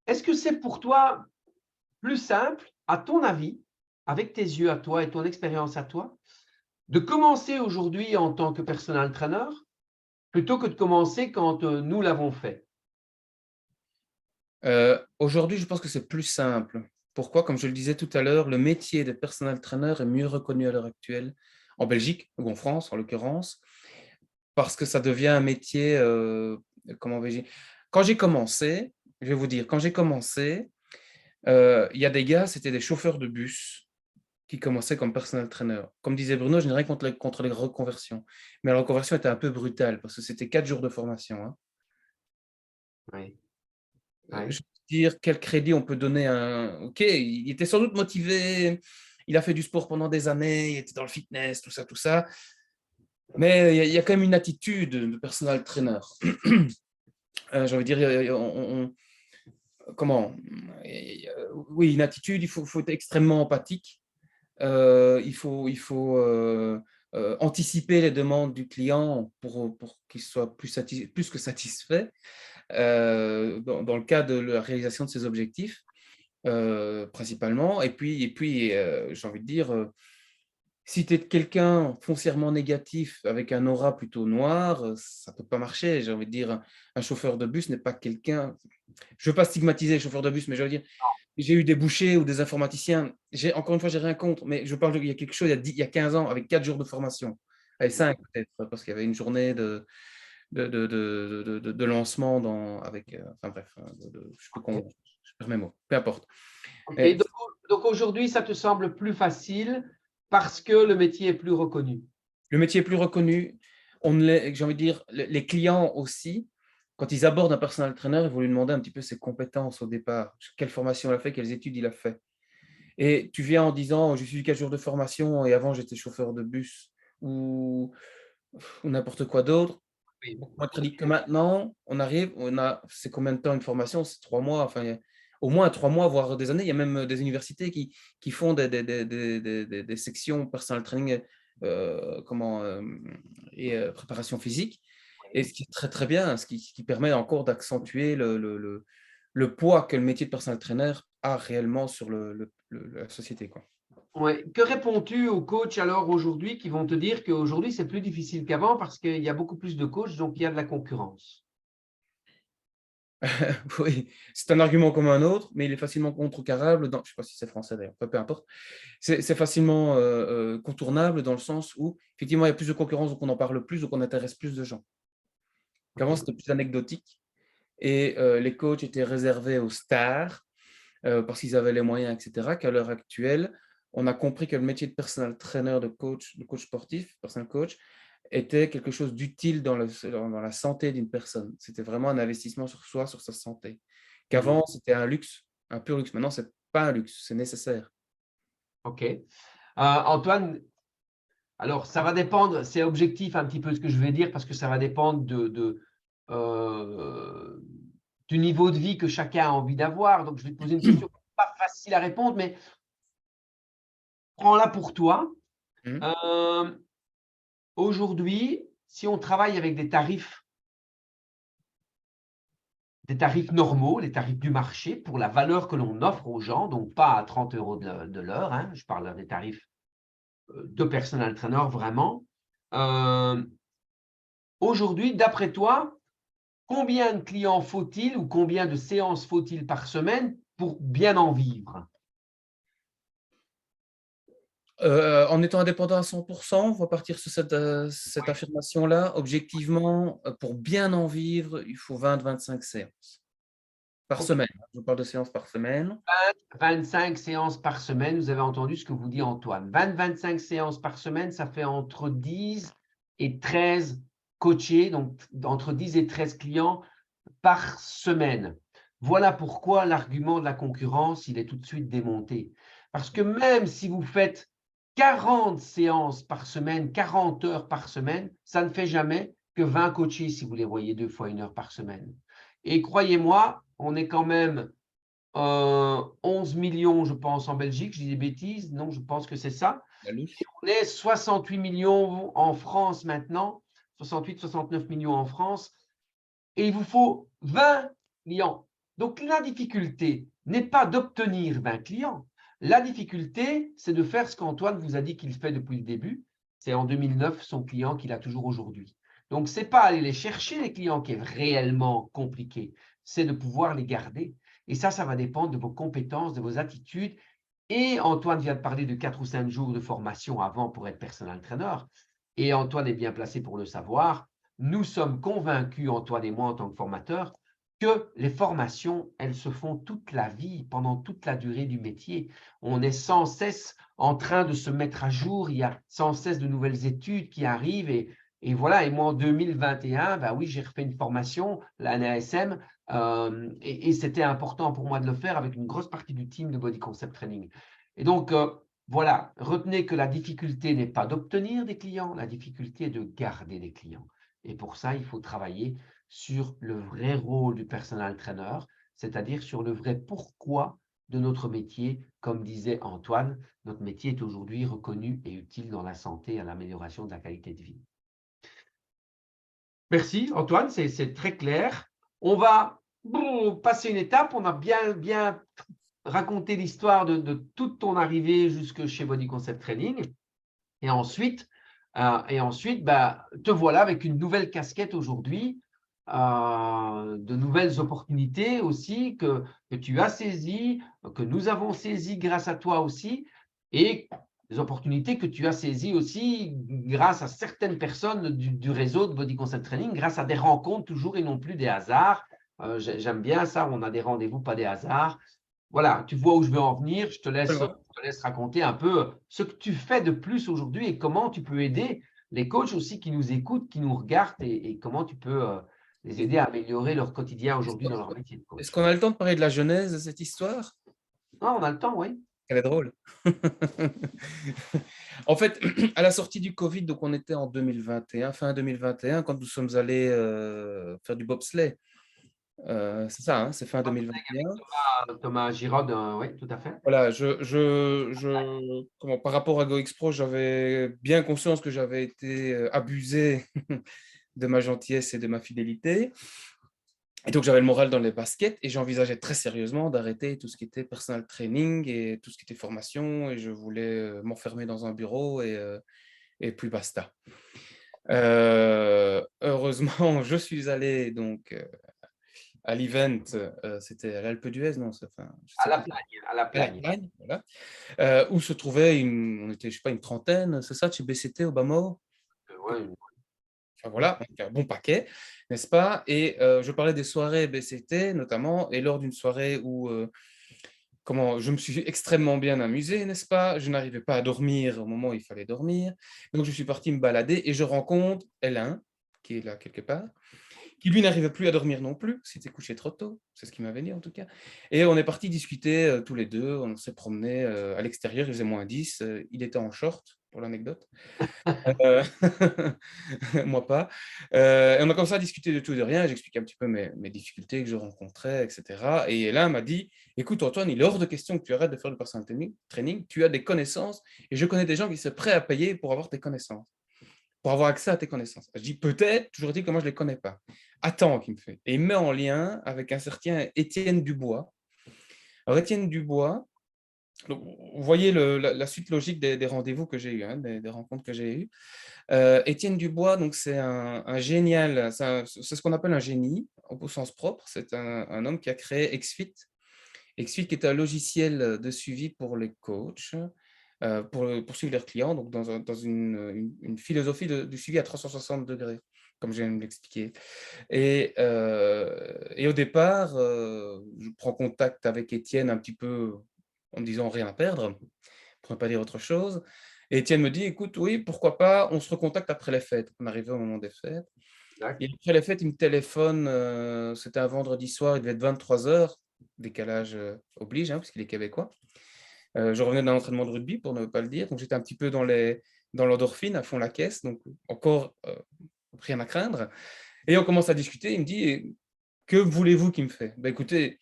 est-ce que c'est pour toi plus simple, à ton avis, avec tes yeux à toi et ton expérience à toi, de commencer aujourd'hui en tant que personal trainer plutôt que de commencer quand nous l'avons fait? Aujourd'hui, je pense que c'est plus simple. Pourquoi? Comme je le disais tout à l'heure, le métier de personal trainer est mieux reconnu à l'heure actuelle, en Belgique ou en France en l'occurrence, parce que ça devient un métier, comment vais-je dire? Quand j'ai commencé, je vais vous dire, quand j'ai commencé, il y a des gars, c'était des chauffeurs de bus qui commençaient comme personal trainer. Comme disait Bruno, je n'ai rien contre les reconversions, mais la reconversion était un peu brutale parce que c'était 4 jours de formation, hein. Oui, Je oui, veux dire, quel crédit on peut donner à un OK, il était sans doute motivé, il a fait du sport pendant des années, il était dans le fitness, tout ça, mais il y a quand même une attitude de personal trainer. J'ai envie de dire, comment? Oui, une attitude, il faut être extrêmement empathique, il faut anticiper les demandes du client pour qu'il soit plus que satisfait, dans le cas de la réalisation de ses objectifs. Principalement. Et puis, j'ai envie de dire, si tu es quelqu'un foncièrement négatif avec un aura plutôt noir, ça ne peut pas marcher. J'ai envie de dire, un chauffeur de bus n'est pas quelqu'un. Je ne veux pas stigmatiser les chauffeurs de bus, mais je veux dire, j'ai eu des bouchers ou des informaticiens. Encore une fois, j'ai rien contre, mais je parle il y a quelque chose, il y a 15 ans, avec 4 jours de formation. Allez, 5 peut-être, parce qu'il y avait une journée de lancement avec. Enfin bref, je peux ok. je perds mes mots, peu importe. Ok, Mais donc aujourd'hui, ça te semble plus facile parce que le métier est plus reconnu. le métier est plus reconnu. J'ai envie de dire, les clients aussi, quand ils abordent un personal trainer, ils vont lui demander un petit peu ses compétences au départ. Quelle formation il a fait, quelles études il a fait. Et tu viens en disant, j'ai suivi 4 jours de formation et avant j'étais chauffeur de bus ou n'importe quoi d'autre. Oui. Beaucoup moins de crédit que maintenant. C'est combien de temps une formation? C'est 3 mois, enfin, au moins 3 mois, voire des années. Il y a même des universités qui font des sections personal training, préparation physique. Et ce qui est très très bien, ce qui permet encore d'accentuer le poids que le métier de personal trainer a réellement sur la société, quoi. Ouais. Que réponds-tu aux coachs alors aujourd'hui qui vont te dire qu'aujourd'hui c'est plus difficile qu'avant parce qu'il y a beaucoup plus de coachs, donc il y a de la concurrence? Oui, c'est un argument comme un autre, mais il est facilement contrecarrable je ne sais pas si c'est français d'ailleurs, peu importe. C'est facilement contournable dans le sens où, effectivement, il y a plus de concurrence, donc on en parle plus, donc on intéresse plus de gens. Qu'avant, Ok. c'était plus anecdotique et les coachs étaient réservés aux stars parce qu'ils avaient les moyens, etc. Qu'à l'heure actuelle, on a compris que le métier de personal trainer, de coach sportif, personal coach, était quelque chose d'utile dans la santé d'une personne. C'était vraiment un investissement sur soi, sur sa santé. Mhm. Qu'avant, c'était un luxe, un pur luxe. Maintenant, ce n'est pas un luxe, c'est nécessaire. Ok. Antoine, alors ça va dépendre, c'est objectif un petit peu ce que je vais dire parce que ça va dépendre euh, du niveau de vie que chacun a envie d'avoir. Donc je vais te poser une question pas facile à répondre, mais prends-la pour toi. Mhm. Euh, Aujourd'hui, si on travaille avec des tarifs normaux, les tarifs du marché, pour la valeur que l'on offre aux gens, donc pas à 30 euros de l'heure, hein, je parle des tarifs de personal trainer vraiment. Euh, Aujourd'hui, d'après toi, combien de clients faut-il ou combien de séances faut-il par semaine pour bien en vivre? En étant indépendant à 100%, on va partir sur cette affirmation-là. Objectivement, pour bien en vivre, il faut 20-25 séances par Ok. semaine. Je vous parle de séances par semaine. 25 séances par semaine, vous avez entendu ce que vous dit Antoine. 20-25 séances par semaine, ça fait entre 10 et 13 coachés, donc entre 10 et 13 clients par semaine. Voilà pourquoi l'argument de la concurrence, il est tout de suite démonté. Parce que même si vous faites 40 séances par semaine, 40 heures par semaine, ça ne fait jamais que 20 coachés si vous les voyez 2 fois 1 heure par semaine. Et croyez-moi, on est quand même 11 millions, je pense, en Belgique. Je dis des bêtises. Non, je pense que c'est ça. La louche. On est 68 millions en France maintenant, 68, 69 millions en France. Et il vous faut 20 clients. Donc, la difficulté n'est pas d'obtenir 20 clients. La difficulté, c'est de faire ce qu'Antoine vous a dit qu'il fait depuis le début. C'est en 2009 son client qu'il a toujours aujourd'hui. Donc, ce n'est pas aller les chercher, les clients, qui est réellement compliqué. C'est de pouvoir les garder. Et ça va dépendre de vos compétences, de vos attitudes. Et Antoine vient de parler de 4 ou 5 jours de formation avant pour être personal trainer. Et Antoine est bien placé pour le savoir. Nous sommes convaincus, Antoine et moi, en tant que formateurs, que les formations, elles se font toute la vie, pendant toute la durée du métier. On est sans cesse en train de se mettre à jour, il y a sans cesse de nouvelles études qui arrivent. Et voilà, et moi en 2021, ben oui, j'ai refait une formation, l'année ASM, et c'était important pour moi de le faire avec une grosse partie du team de Body Concept Training. Et donc, voilà, retenez que la difficulté n'est pas d'obtenir des clients, la difficulté est de garder des clients. Et pour ça, il faut travailler sur le vrai rôle du personal trainer, c'est-à-dire sur le vrai pourquoi de notre métier. Comme disait Antoine, notre métier est aujourd'hui reconnu et utile dans la santé et à l'amélioration de la qualité de vie. Merci Antoine, c'est très clair. On va passer une étape. On a bien raconté l'histoire de toute ton arrivée jusque chez Body Concept Training. Et ensuite, te voilà avec une nouvelle casquette aujourd'hui, de nouvelles opportunités aussi que tu as saisies, que nous avons saisies grâce à toi aussi, et des opportunités que tu as saisies aussi grâce à certaines personnes du réseau de Body Concept Training, grâce à des rencontres toujours et non plus des hasards. J'aime bien ça, on a des rendez-vous, pas des hasards. Voilà, tu vois où je veux en venir. Je te laisse raconter un peu ce que tu fais de plus aujourd'hui et comment tu peux aider les coachs aussi qui nous écoutent, qui nous regardent et comment tu peux les aider à améliorer leur quotidien aujourd'hui dans leur métier de Est-ce coach. qu'on a le temps de parler de la genèse de cette histoire? Ah, on a le temps, oui. Elle est drôle. En fait, à la sortie du Covid, donc on était en 2021, fin 2021, quand nous sommes allés faire du bobsleigh. C'est ça, hein, c'est fin 2021. Thomas Giraud, oui, tout à fait. Voilà, par rapport à GoEx Pro, j'avais bien conscience que j'avais été abusé de ma gentillesse et de ma fidélité. Et donc, j'avais le moral dans les baskets et j'envisageais très sérieusement d'arrêter tout ce qui était personal training et tout ce qui était formation. Et je voulais m'enfermer dans un bureau et puis basta. Heureusement, je suis allé donc à l'event, c'était à l'Alpe d'Huez, non, enfin, je À sais la plus, plagne, à la à la plagne. Plagne, voilà, où se trouvait on était, je sais pas, une trentaine, c'est ça, chez BCT au Bamo? Ouais, Enfin voilà, donc un bon paquet, n'est-ce pas? Et je parlais des soirées BCT notamment, et lors d'une soirée où je me suis extrêmement bien amusé, n'est-ce pas? Je n'arrivais pas à dormir au moment où il fallait dormir, donc je suis parti me balader et je rencontre Alain, qui est là quelque part, qui lui n'arrivait plus à dormir non plus, s'était couché trop tôt, c'est ce qu'il m'avait dit en tout cas. Et on est parti discuter tous les deux, on s'est promené à l'extérieur, il faisait -10, il était en short, pour l'anecdote. Heu, moi pas. Et on a commencé à discuter de tout et de rien. J'expliquais un petit peu mes difficultés que je rencontrais et cetera, et l'un m'a dit: «Écoute Antoine, il est hors de question que tu arrêtes de faire du personal training. Tu as des connaissances et je connais des gens qui seraient prêts à payer pour avoir tes connaissances, pour avoir accès à tes connaissances». Je dis: «Peut-être, toujours est-il que moi je les connais pas». «Attends», qu'il me fait, et il me met en lien avec un certain Étienne Dubois. Alors Étienne Dubois, donc vous voyez la suite logique des rendez-vous que j'ai eus, hein, des rencontres que j'ai eues. Étienne Dubois, donc c'est un génial, c'est ce qu'on appelle un génie au sens propre. C'est un homme qui a créé XFIT. XFIT qui est un logiciel de suivi pour les coachs, pour suivre leurs clients, donc dans une philosophie du suivi à 360 degrés, comme je viens de l'expliquer. Et au départ, je prends contact avec Étienne un petit peu en me disant rien à perdre, pour ne pas dire autre chose. Et Étienne me dit: «Écoute, oui, pourquoi pas, on se recontacte après les fêtes». On arrivait au moment des fêtes. Et après les fêtes, il me téléphone, c'était un vendredi soir, il devait être 23h, décalage oblige, hein, puisqu'il est québécois. Je revenais d'un entraînement de rugby, pour ne pas le dire, donc j'étais un petit peu dans l'endorphine, à fond la caisse, donc encore rien à craindre. Et on commence à discuter, il me dit: que voulez-vous qu'il me fait? Ben écoutez,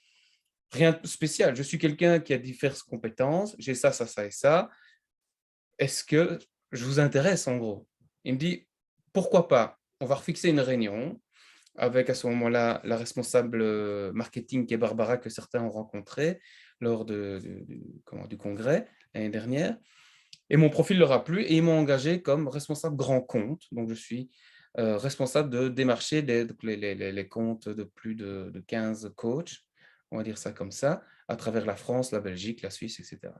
rien de spécial, je suis quelqu'un qui a diverses compétences, j'ai ça, ça, ça et ça. Est-ce que je vous intéresse en gros? Il me dit: pourquoi pas? On va refixer une réunion avec à ce moment-là la responsable marketing qui est Barbara, que certains ont rencontrée lors du congrès l'année dernière. Et mon profil leur a plu et ils m'ont engagé comme responsable grand compte. Donc, je suis responsable de démarcher les comptes de plus de 15 coachs, on va dire ça comme ça, à travers la France, la Belgique, la Suisse, etc.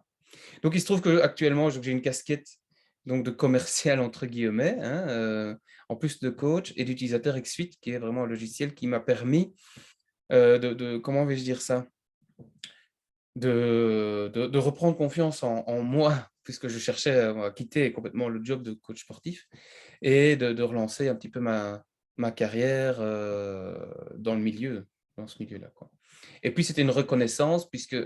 Donc, il se trouve qu'actuellement, j'ai une casquette donc de commercial, entre guillemets, hein, en plus de coach et d'utilisateur XSuite, qui est vraiment un logiciel qui m'a permis comment vais-je dire ça? De reprendre confiance en moi, puisque je cherchais à quitter complètement le job de coach sportif et de relancer un petit peu ma carrière dans ce milieu-là, quoi. Et puis, c'était une reconnaissance puisque,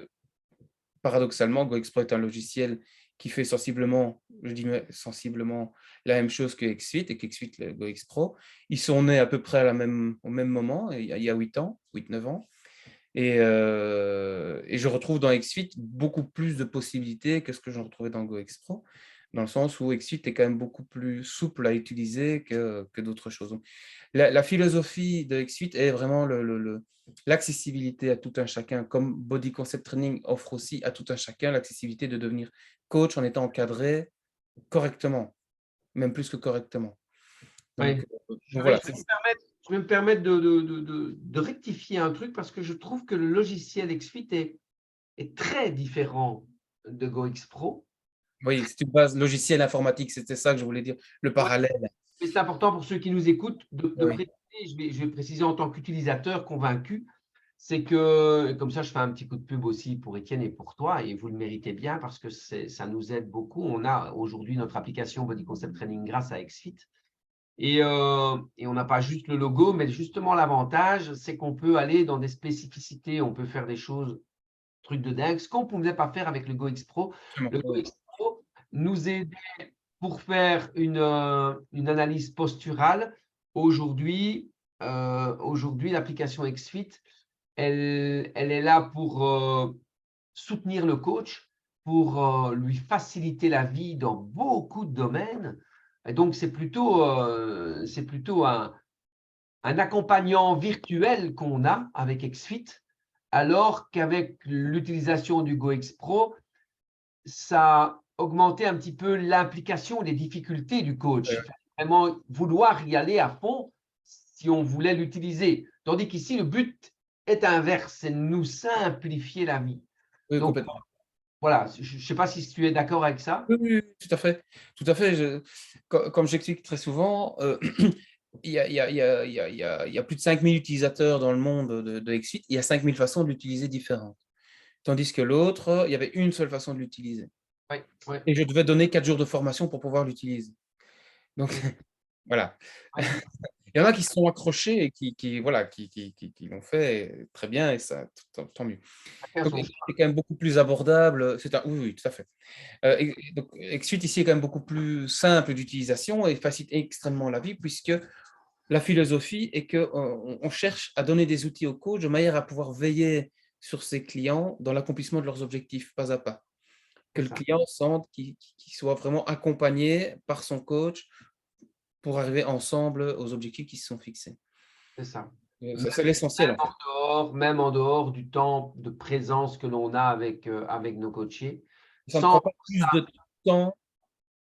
paradoxalement, GoExpro est un logiciel qui fait sensiblement, je dis sensiblement, la même chose que XSuite et qu'XSuite, le GoExpro. Ils sont nés à peu près au même moment, il y a 8 ans, 8-9 ans. Et je retrouve dans XSuite beaucoup plus de possibilités que ce que j'en retrouvais dans GoExpro, dans le sens où XSuite est quand même beaucoup plus souple à utiliser que d'autres choses. Donc, la philosophie de XSuite est vraiment l'accessibilité à tout un chacun, comme Body Concept Training offre aussi à tout un chacun l'accessibilité de devenir coach en étant encadré correctement, même plus que correctement. Oui. Donc, Je vais, voilà. je vais me permettre, je vais me permettre de rectifier un truc parce que je trouve que le logiciel XFIT est très différent de GoExpro. Oui, c'est une base logicielle informatique, c'était ça que je voulais dire, le Ouais, parallèle. mais c'est important pour ceux qui nous écoutent de Oui. préciser, je vais préciser en tant qu'utilisateur convaincu, c'est que, comme ça je fais un petit coup de pub aussi pour Étienne et pour toi, et vous le méritez bien parce que ça nous aide beaucoup. On a aujourd'hui notre application Body Concept Training grâce à XFIT. Et on n'a pas juste le logo, mais justement l'avantage, c'est qu'on peut aller dans des spécificités, on peut faire des choses, trucs de dingue, ce qu'on ne pouvait pas faire avec le GoX Pro. Le Oui. GoX Pro nous aidait pour faire une analyse posturale. Aujourd'hui, l'application XFIT, elle est là pour soutenir le coach, pour lui faciliter la vie dans beaucoup de domaines. Et donc, c'est plutôt un accompagnant virtuel qu'on a avec XFIT, alors qu'avec l'utilisation du GoX Pro, ça a augmenté un petit peu l'implication, les difficultés du coach. Il fallait vraiment vouloir y aller à fond si on voulait l'utiliser. Tandis qu'ici, le but est inverse, c'est de nous simplifier la vie. Oui, Donc, complètement. voilà, je ne sais pas si tu es d'accord avec ça. Oui, oui, oui, tout à fait. Tout à fait. Comme j'explique très souvent, il y a plus de 5000 utilisateurs dans le monde de XFIT. Il y a 5000 façons de l'utiliser différentes. Tandis que l'autre, il y avait une seule façon de l'utiliser. Oui, oui. Et je devais donner 4 jours de formation pour pouvoir l'utiliser. Donc, voilà. Oui. Il y en a qui se sont accrochés et voilà, qui l'ont fait très bien et ça, tant mieux. Chacun Donc, son XFIT est quand même beaucoup plus abordable. Oui, oui, tout à fait. Donc, XSuite ici est quand même beaucoup plus simple d'utilisation et facilite extrêmement la vie puisque la philosophie est qu'on cherche à donner des outils aux coachs de manière à pouvoir veiller sur ses clients dans l'accomplissement de leurs objectifs pas à pas. Que C'est le ça. client sente qu'il soit vraiment accompagné par son coach pour arriver ensemble aux objectifs qui se sont fixés. C'est ça. C'est l'essentiel en fait. Même en dehors du temps de présence que l'on a avec nos coachés, Ça ne sans prend pas plus de temps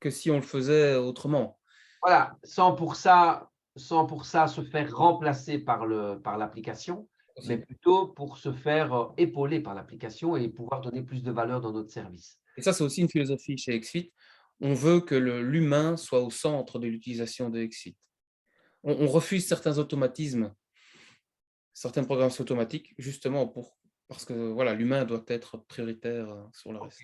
que si on le faisait autrement. voilà, sans pour ça se faire remplacer par l'application, mais Aussi. plutôt pour se faire épauler par l'application et pouvoir donner plus de valeur dans notre service. Et ça, c'est aussi une philosophie chez XFIT. On veut que l'humain soit au centre de l'utilisation de XFIT. On refuse certains automatismes, certaines programmes automatiques, justement parce que voilà, l'humain doit être prioritaire sur le reste.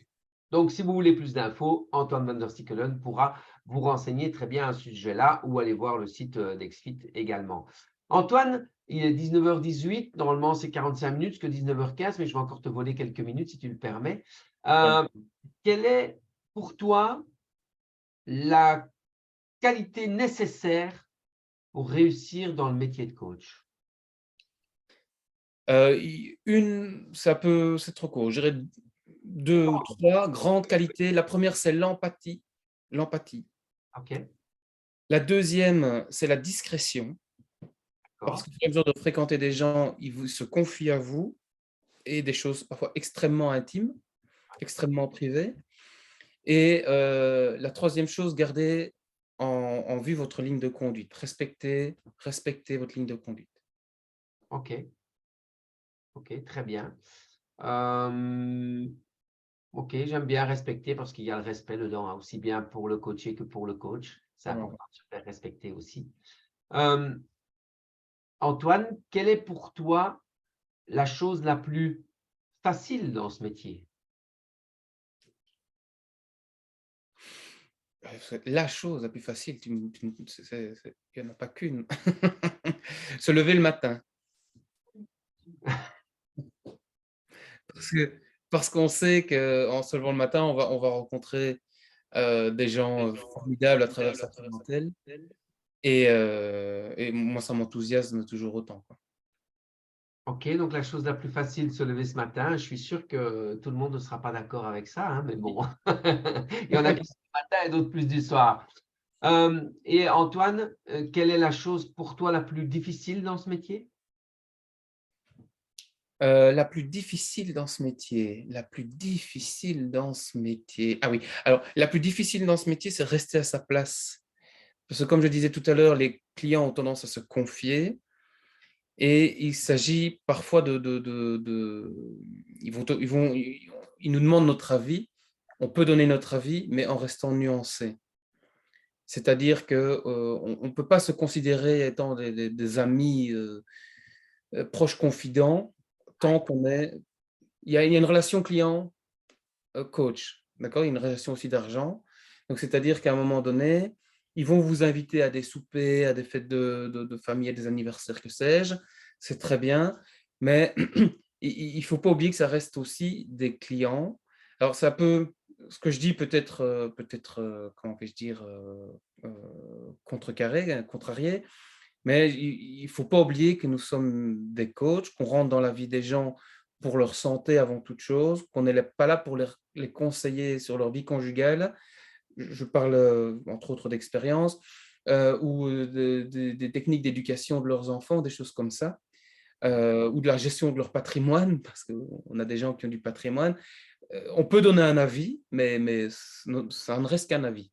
Donc, si vous voulez plus d'infos, Antoine van der Stickelen pourra vous renseigner très bien à ce sujet-là ou aller voir le site d'Exfit également. Antoine, il est 19h18. Normalement, c'est 45 minutes que 19h15, mais je vais encore te voler quelques minutes si tu le permets. Quelle est pour toi la qualité nécessaire pour réussir dans le métier de coach? C'est trop court. Je dirais 2 ou 3 grandes qualités. La première, c'est l'empathie. L'empathie. OK, La deuxième, c'est la discrétion. Parce d'accord. qu'au fur et à mesure de fréquenter des gens, ils se confient à vous et des choses parfois extrêmement intimes, extrêmement privées. Et la troisième chose, gardez en vue votre ligne de conduite. Respectez votre ligne de conduite. OK, OK, très bien. Euh, OK, j'aime bien respecter parce qu'il y a le respect dedans, hein, aussi bien pour le coaché que pour le coach. C'est Voilà. important de se faire respecter aussi. Euh, Antoine, quelle est pour toi la chose la plus facile dans ce métier? C'est la chose la plus facile, il n'y en a pas qu'une. Se lever le matin. Parce que parce qu'on sait qu'en se levant le matin, on va rencontrer, des gens, formidables à travers sa clientèle et moi, ça m'enthousiasme toujours autant, quoi. OK, donc la chose la plus facile, se lever ce matin. Je suis sûr que tout le monde ne sera pas d'accord avec ça, hein, mais bon, il y en a qui sont du matin et d'autres plus du soir. Et Antoine, quelle est la chose pour toi la plus difficile dans ce métier? La plus difficile dans ce métier, la plus difficile dans ce métier. Ah oui, alors la plus difficile dans ce métier, c'est rester à sa place. Parce que comme je disais tout à l'heure, les clients ont tendance à se confier et il s'agit parfois ils nous demandent notre avis. On peut donner notre avis, mais en restant nuancé. C'est-à-dire que, on ne peut pas se considérer étant des amis, proches confidents tant qu'on est il y a une relation client, coach, d'accord? Il y a une relation aussi d'argent. Donc c'est-à-dire qu'à un moment donné, ils vont vous inviter à des soupers, à des fêtes de famille, à des anniversaires, que sais-je. C'est très bien, mais il faut pas oublier que ça reste aussi des clients. Alors ça peut ce que je dis peut être, comment vais-je dire? Contrecarré, contrarié, mais il faut pas oublier que nous sommes des coachs, qu'on rentre dans la vie des gens pour leur santé avant toute chose, qu'on n'est pas là pour les conseiller sur leur vie conjugale. Je parle, entre autres d'expérience, ou des techniques d'éducation de leurs enfants, des choses comme ça, ou de la gestion de leur patrimoine, parce qu'on a des gens qui ont du patrimoine. On peut donner un avis, mais ça ne reste qu'un avis.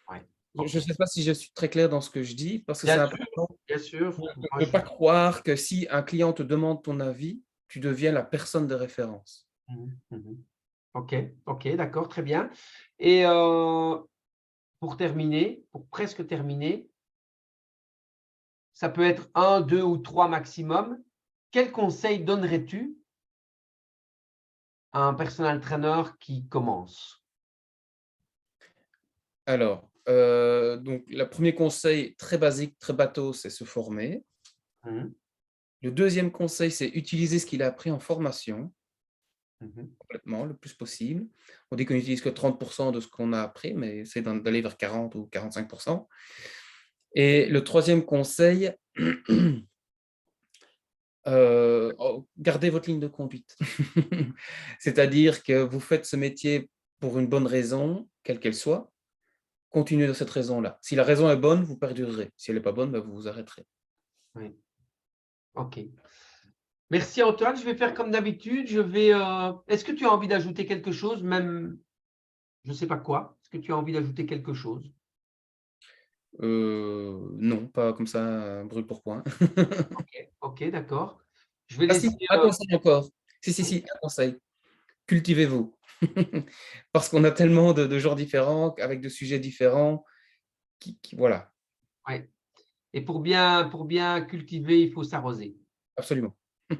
Ouais, Je OK. ne sais pas si je suis très clair dans ce que je dis, parce que c'est Bien sûr, important bien sûr. Moi, de ne pas croire que si un client te demande ton avis, tu deviens la personne de référence. Mhm, mhm. OK, OK, d'accord, très bien. Et pour terminer, pour presque terminer, ça peut être un, 2 ou 3 maximum. Quel conseil donnerais-tu à un personal trainer qui commence? Alors, donc le premier conseil très basique, très bateau, c'est se former. Mhm, Le deuxième conseil, c'est utiliser ce qu'il a appris en formation, mhm. complètement, le plus possible. On dit qu'on n'utilise que 30 de ce qu'on a appris, mais essaie d'aller vers 40 ou 45. Et le troisième conseil, gardez votre ligne de conduite. C'est-à-dire que vous faites ce métier pour une bonne raison, quelle qu'elle soit. Continuez de cette raison-là. Si la raison est bonne, vous perdurerez. Si elle n'est pas bonne, bah, vous vous arrêterez. Oui, OK. Merci Antoine, je vais faire comme d'habitude. Est-ce que tu as envie d'ajouter quelque chose, même, je ne sais pas quoi. Est-ce que tu as envie d'ajouter quelque chose? Non, pas comme ça, brûle pour point. OK, OK, d'accord. Je vais Ah laisser. si, un conseil encore. Si, un conseil. Cultivez-vous. Parce qu'on a tellement de gens différents, avec de sujets différents, voilà, Ouais. Et pour bien cultiver, il faut s'arroser. absolument. Et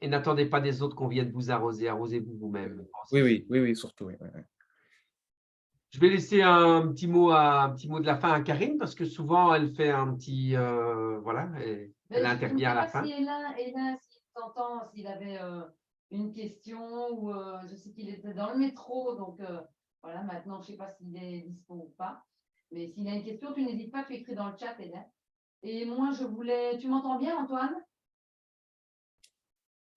n'attendez pas des autres qu'on vienne vous arroser. Arrosez-vous vous-même. Je pense Oui, que oui, oui, oui, surtout, oui, oui, oui. Je vais laisser un petit mot de la fin à Karine parce que souvent elle fait un petit voilà, elle Je ne intervient à sais la pas fin. si Hélène, s'il t'entend, s'il avait une question ou je sais qu'il était dans le métro, donc voilà, maintenant je ne sais pas s'il est dispo ou pas. Mais s'il a une question, tu n'hésites pas, tu écris dans le chat, Hélène. Et moi, tu m'entends bien, Antoine?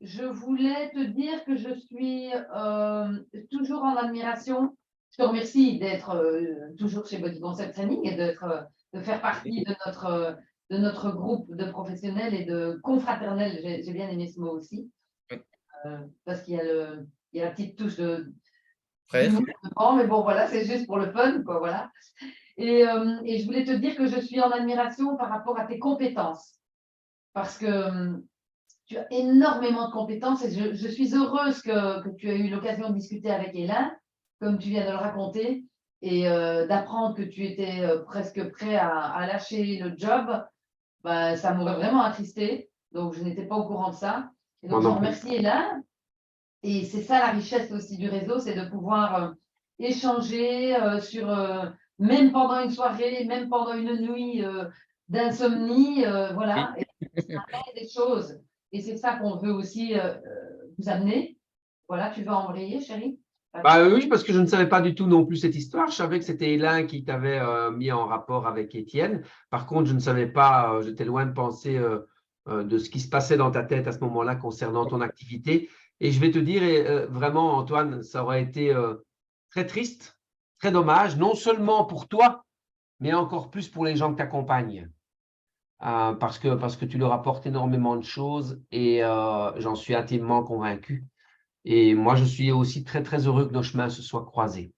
Je voulais te dire que je suis toujours en admiration. Je te remercie d'être toujours chez Body Concept Training et de faire partie de notre groupe de professionnels et de confraternels. J'ai bien aimé ce mot aussi. Oui. Parce qu'il y a la petite touche Frère. d'humour dedans, mais bon, voilà, c'est juste pour le fun, quoi, voilà. Et je voulais te dire que je suis en admiration par rapport à tes compétences. Parce que tu as énormément de compétences et je suis heureuse que tu aies eu l'occasion de discuter avec Hélène, comme tu viens de le raconter, et d'apprendre que tu étais presque prêt à lâcher le job. Ben, ça m'aurait vraiment attristé. Donc, je n'étais pas au courant de ça. Et Moi donc, non j'en plus. remercie Hélène. Et c'est ça la richesse aussi du réseau, c'est de pouvoir échanger même pendant une soirée, même pendant une nuit d'insomnie, Oui. voilà, et ça amène des choses. Et c'est ça qu'on veut aussi vous amener. Voilà, tu veux embrayer, chérie? Bah oui, parce que je ne savais pas du tout non plus cette histoire. Je savais que c'était Hélène qui t'avait mis en rapport avec Étienne. Par contre, je ne savais pas, j'étais loin de penser de ce qui se passait dans ta tête à ce moment-là concernant ton activité. Et je vais te dire, vraiment, Antoine, ça aurait été très triste, très dommage, non seulement pour toi, mais encore plus pour les gens que tu accompagnes. Parce que tu leur apportes énormément de choses et j'en suis intimement convaincu. Et moi, je suis aussi très, très heureux que nos chemins se soient croisés.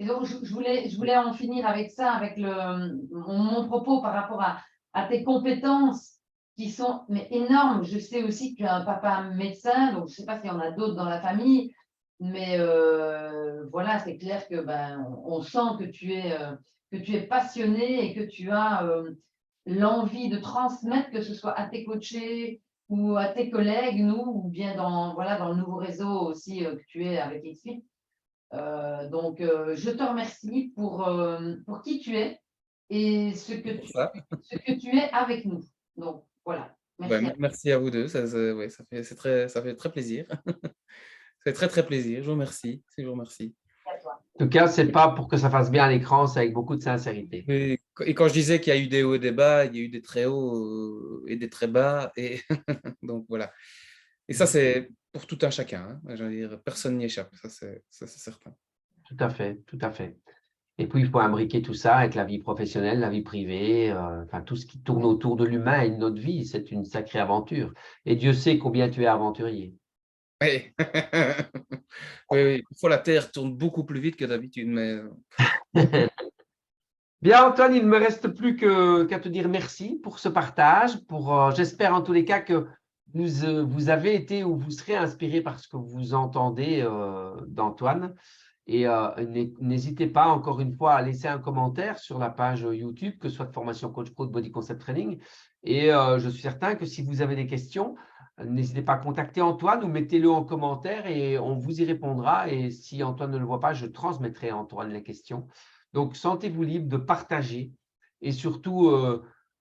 Et donc, je voulais en finir avec ça, avec mon propos par rapport à tes compétences qui sont mais énormes. Je sais aussi que tu as un papa médecin, donc je ne sais pas s'il y en a d'autres dans la famille, mais voilà, c'est clair que on sent que tu es passionné et que tu as l'envie de transmettre, que ce soit à tes coachés ou à tes collègues, nous, ou bien voilà, dans le nouveau réseau aussi que tu es avec XFIT. Donc, je te remercie pour qui tu es et ce que tu es avec nous. Donc, voilà. Merci à toi. Merci à vous deux. Ouais, ça fait très plaisir. Ça fait très, très plaisir. Je vous remercie. Je vous remercie. En tout cas, ce n'est pas pour que ça fasse bien à l'écran, c'est avec beaucoup de sincérité. Et quand je disais qu'il y a eu des hauts et des bas, il y a eu des très hauts et des très bas. Et donc, voilà. Et ça, c'est pour tout un chacun. Hein. Je veux dire, personne n'y échappe. Ça, c'est certain. Tout à fait, tout à fait. Et puis, il faut imbriquer tout ça avec la vie professionnelle, la vie privée, enfin, tout ce qui tourne autour de l'humain et de notre vie. C'est une sacrée aventure. Et Dieu sait combien tu es aventurier. Oui. Oui, oui. Des fois, la Terre tourne beaucoup plus vite que d'habitude. Mais Bien, Antoine, il ne me reste plus qu'à te dire merci pour ce partage. J'espère en tous les cas que vous avez été ou vous serez inspiré par ce que vous entendez d'Antoine. Et n'hésitez pas, encore une fois, à laisser un commentaire sur la page YouTube, que ce soit de Formation Coach Pro, de Body Concept Training. Et je suis certain que si vous avez des questions, n'hésitez pas à contacter Antoine ou mettez-le en commentaire et on vous y répondra. Et si Antoine ne le voit pas, je transmettrai à Antoine les questions. Donc, sentez-vous libre de partager. Et surtout,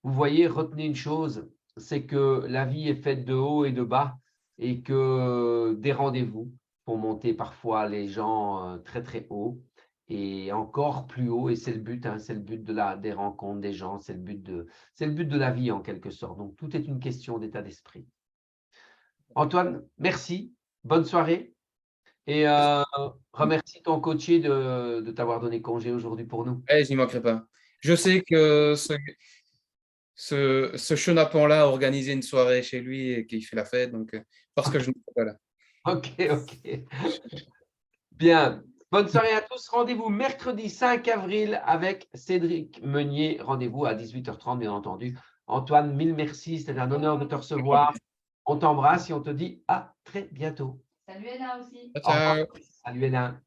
vous voyez, retenez une chose, c'est que la vie est faite de hauts et de bas et que des rendez-vous pour monter parfois les gens très, très haut et encore plus haut. Et c'est le but, hein, c'est le but des rencontres des gens, c'est le but de la vie en quelque sorte. Donc, tout est une question d'état d'esprit. Antoine, merci. Bonne soirée. Et remercie ton coaché de t'avoir donné congé aujourd'hui pour nous. je n'y manquerai pas. Je sais que ce chenapan-là a organisé une soirée chez lui et qu'il fait la fête. Donc, parce que je ne suis pas là. Ok, ok. Bien. Bonne soirée à tous. Rendez-vous mercredi 5 avril avec Cédric Meunier. Rendez-vous à 18h30, bien entendu. Antoine, mille merci. C'était un honneur de te recevoir. On t'embrasse et on te dit à très bientôt. Salut Ella aussi. Ciao, Au revoir. ciao. Salut Hélène.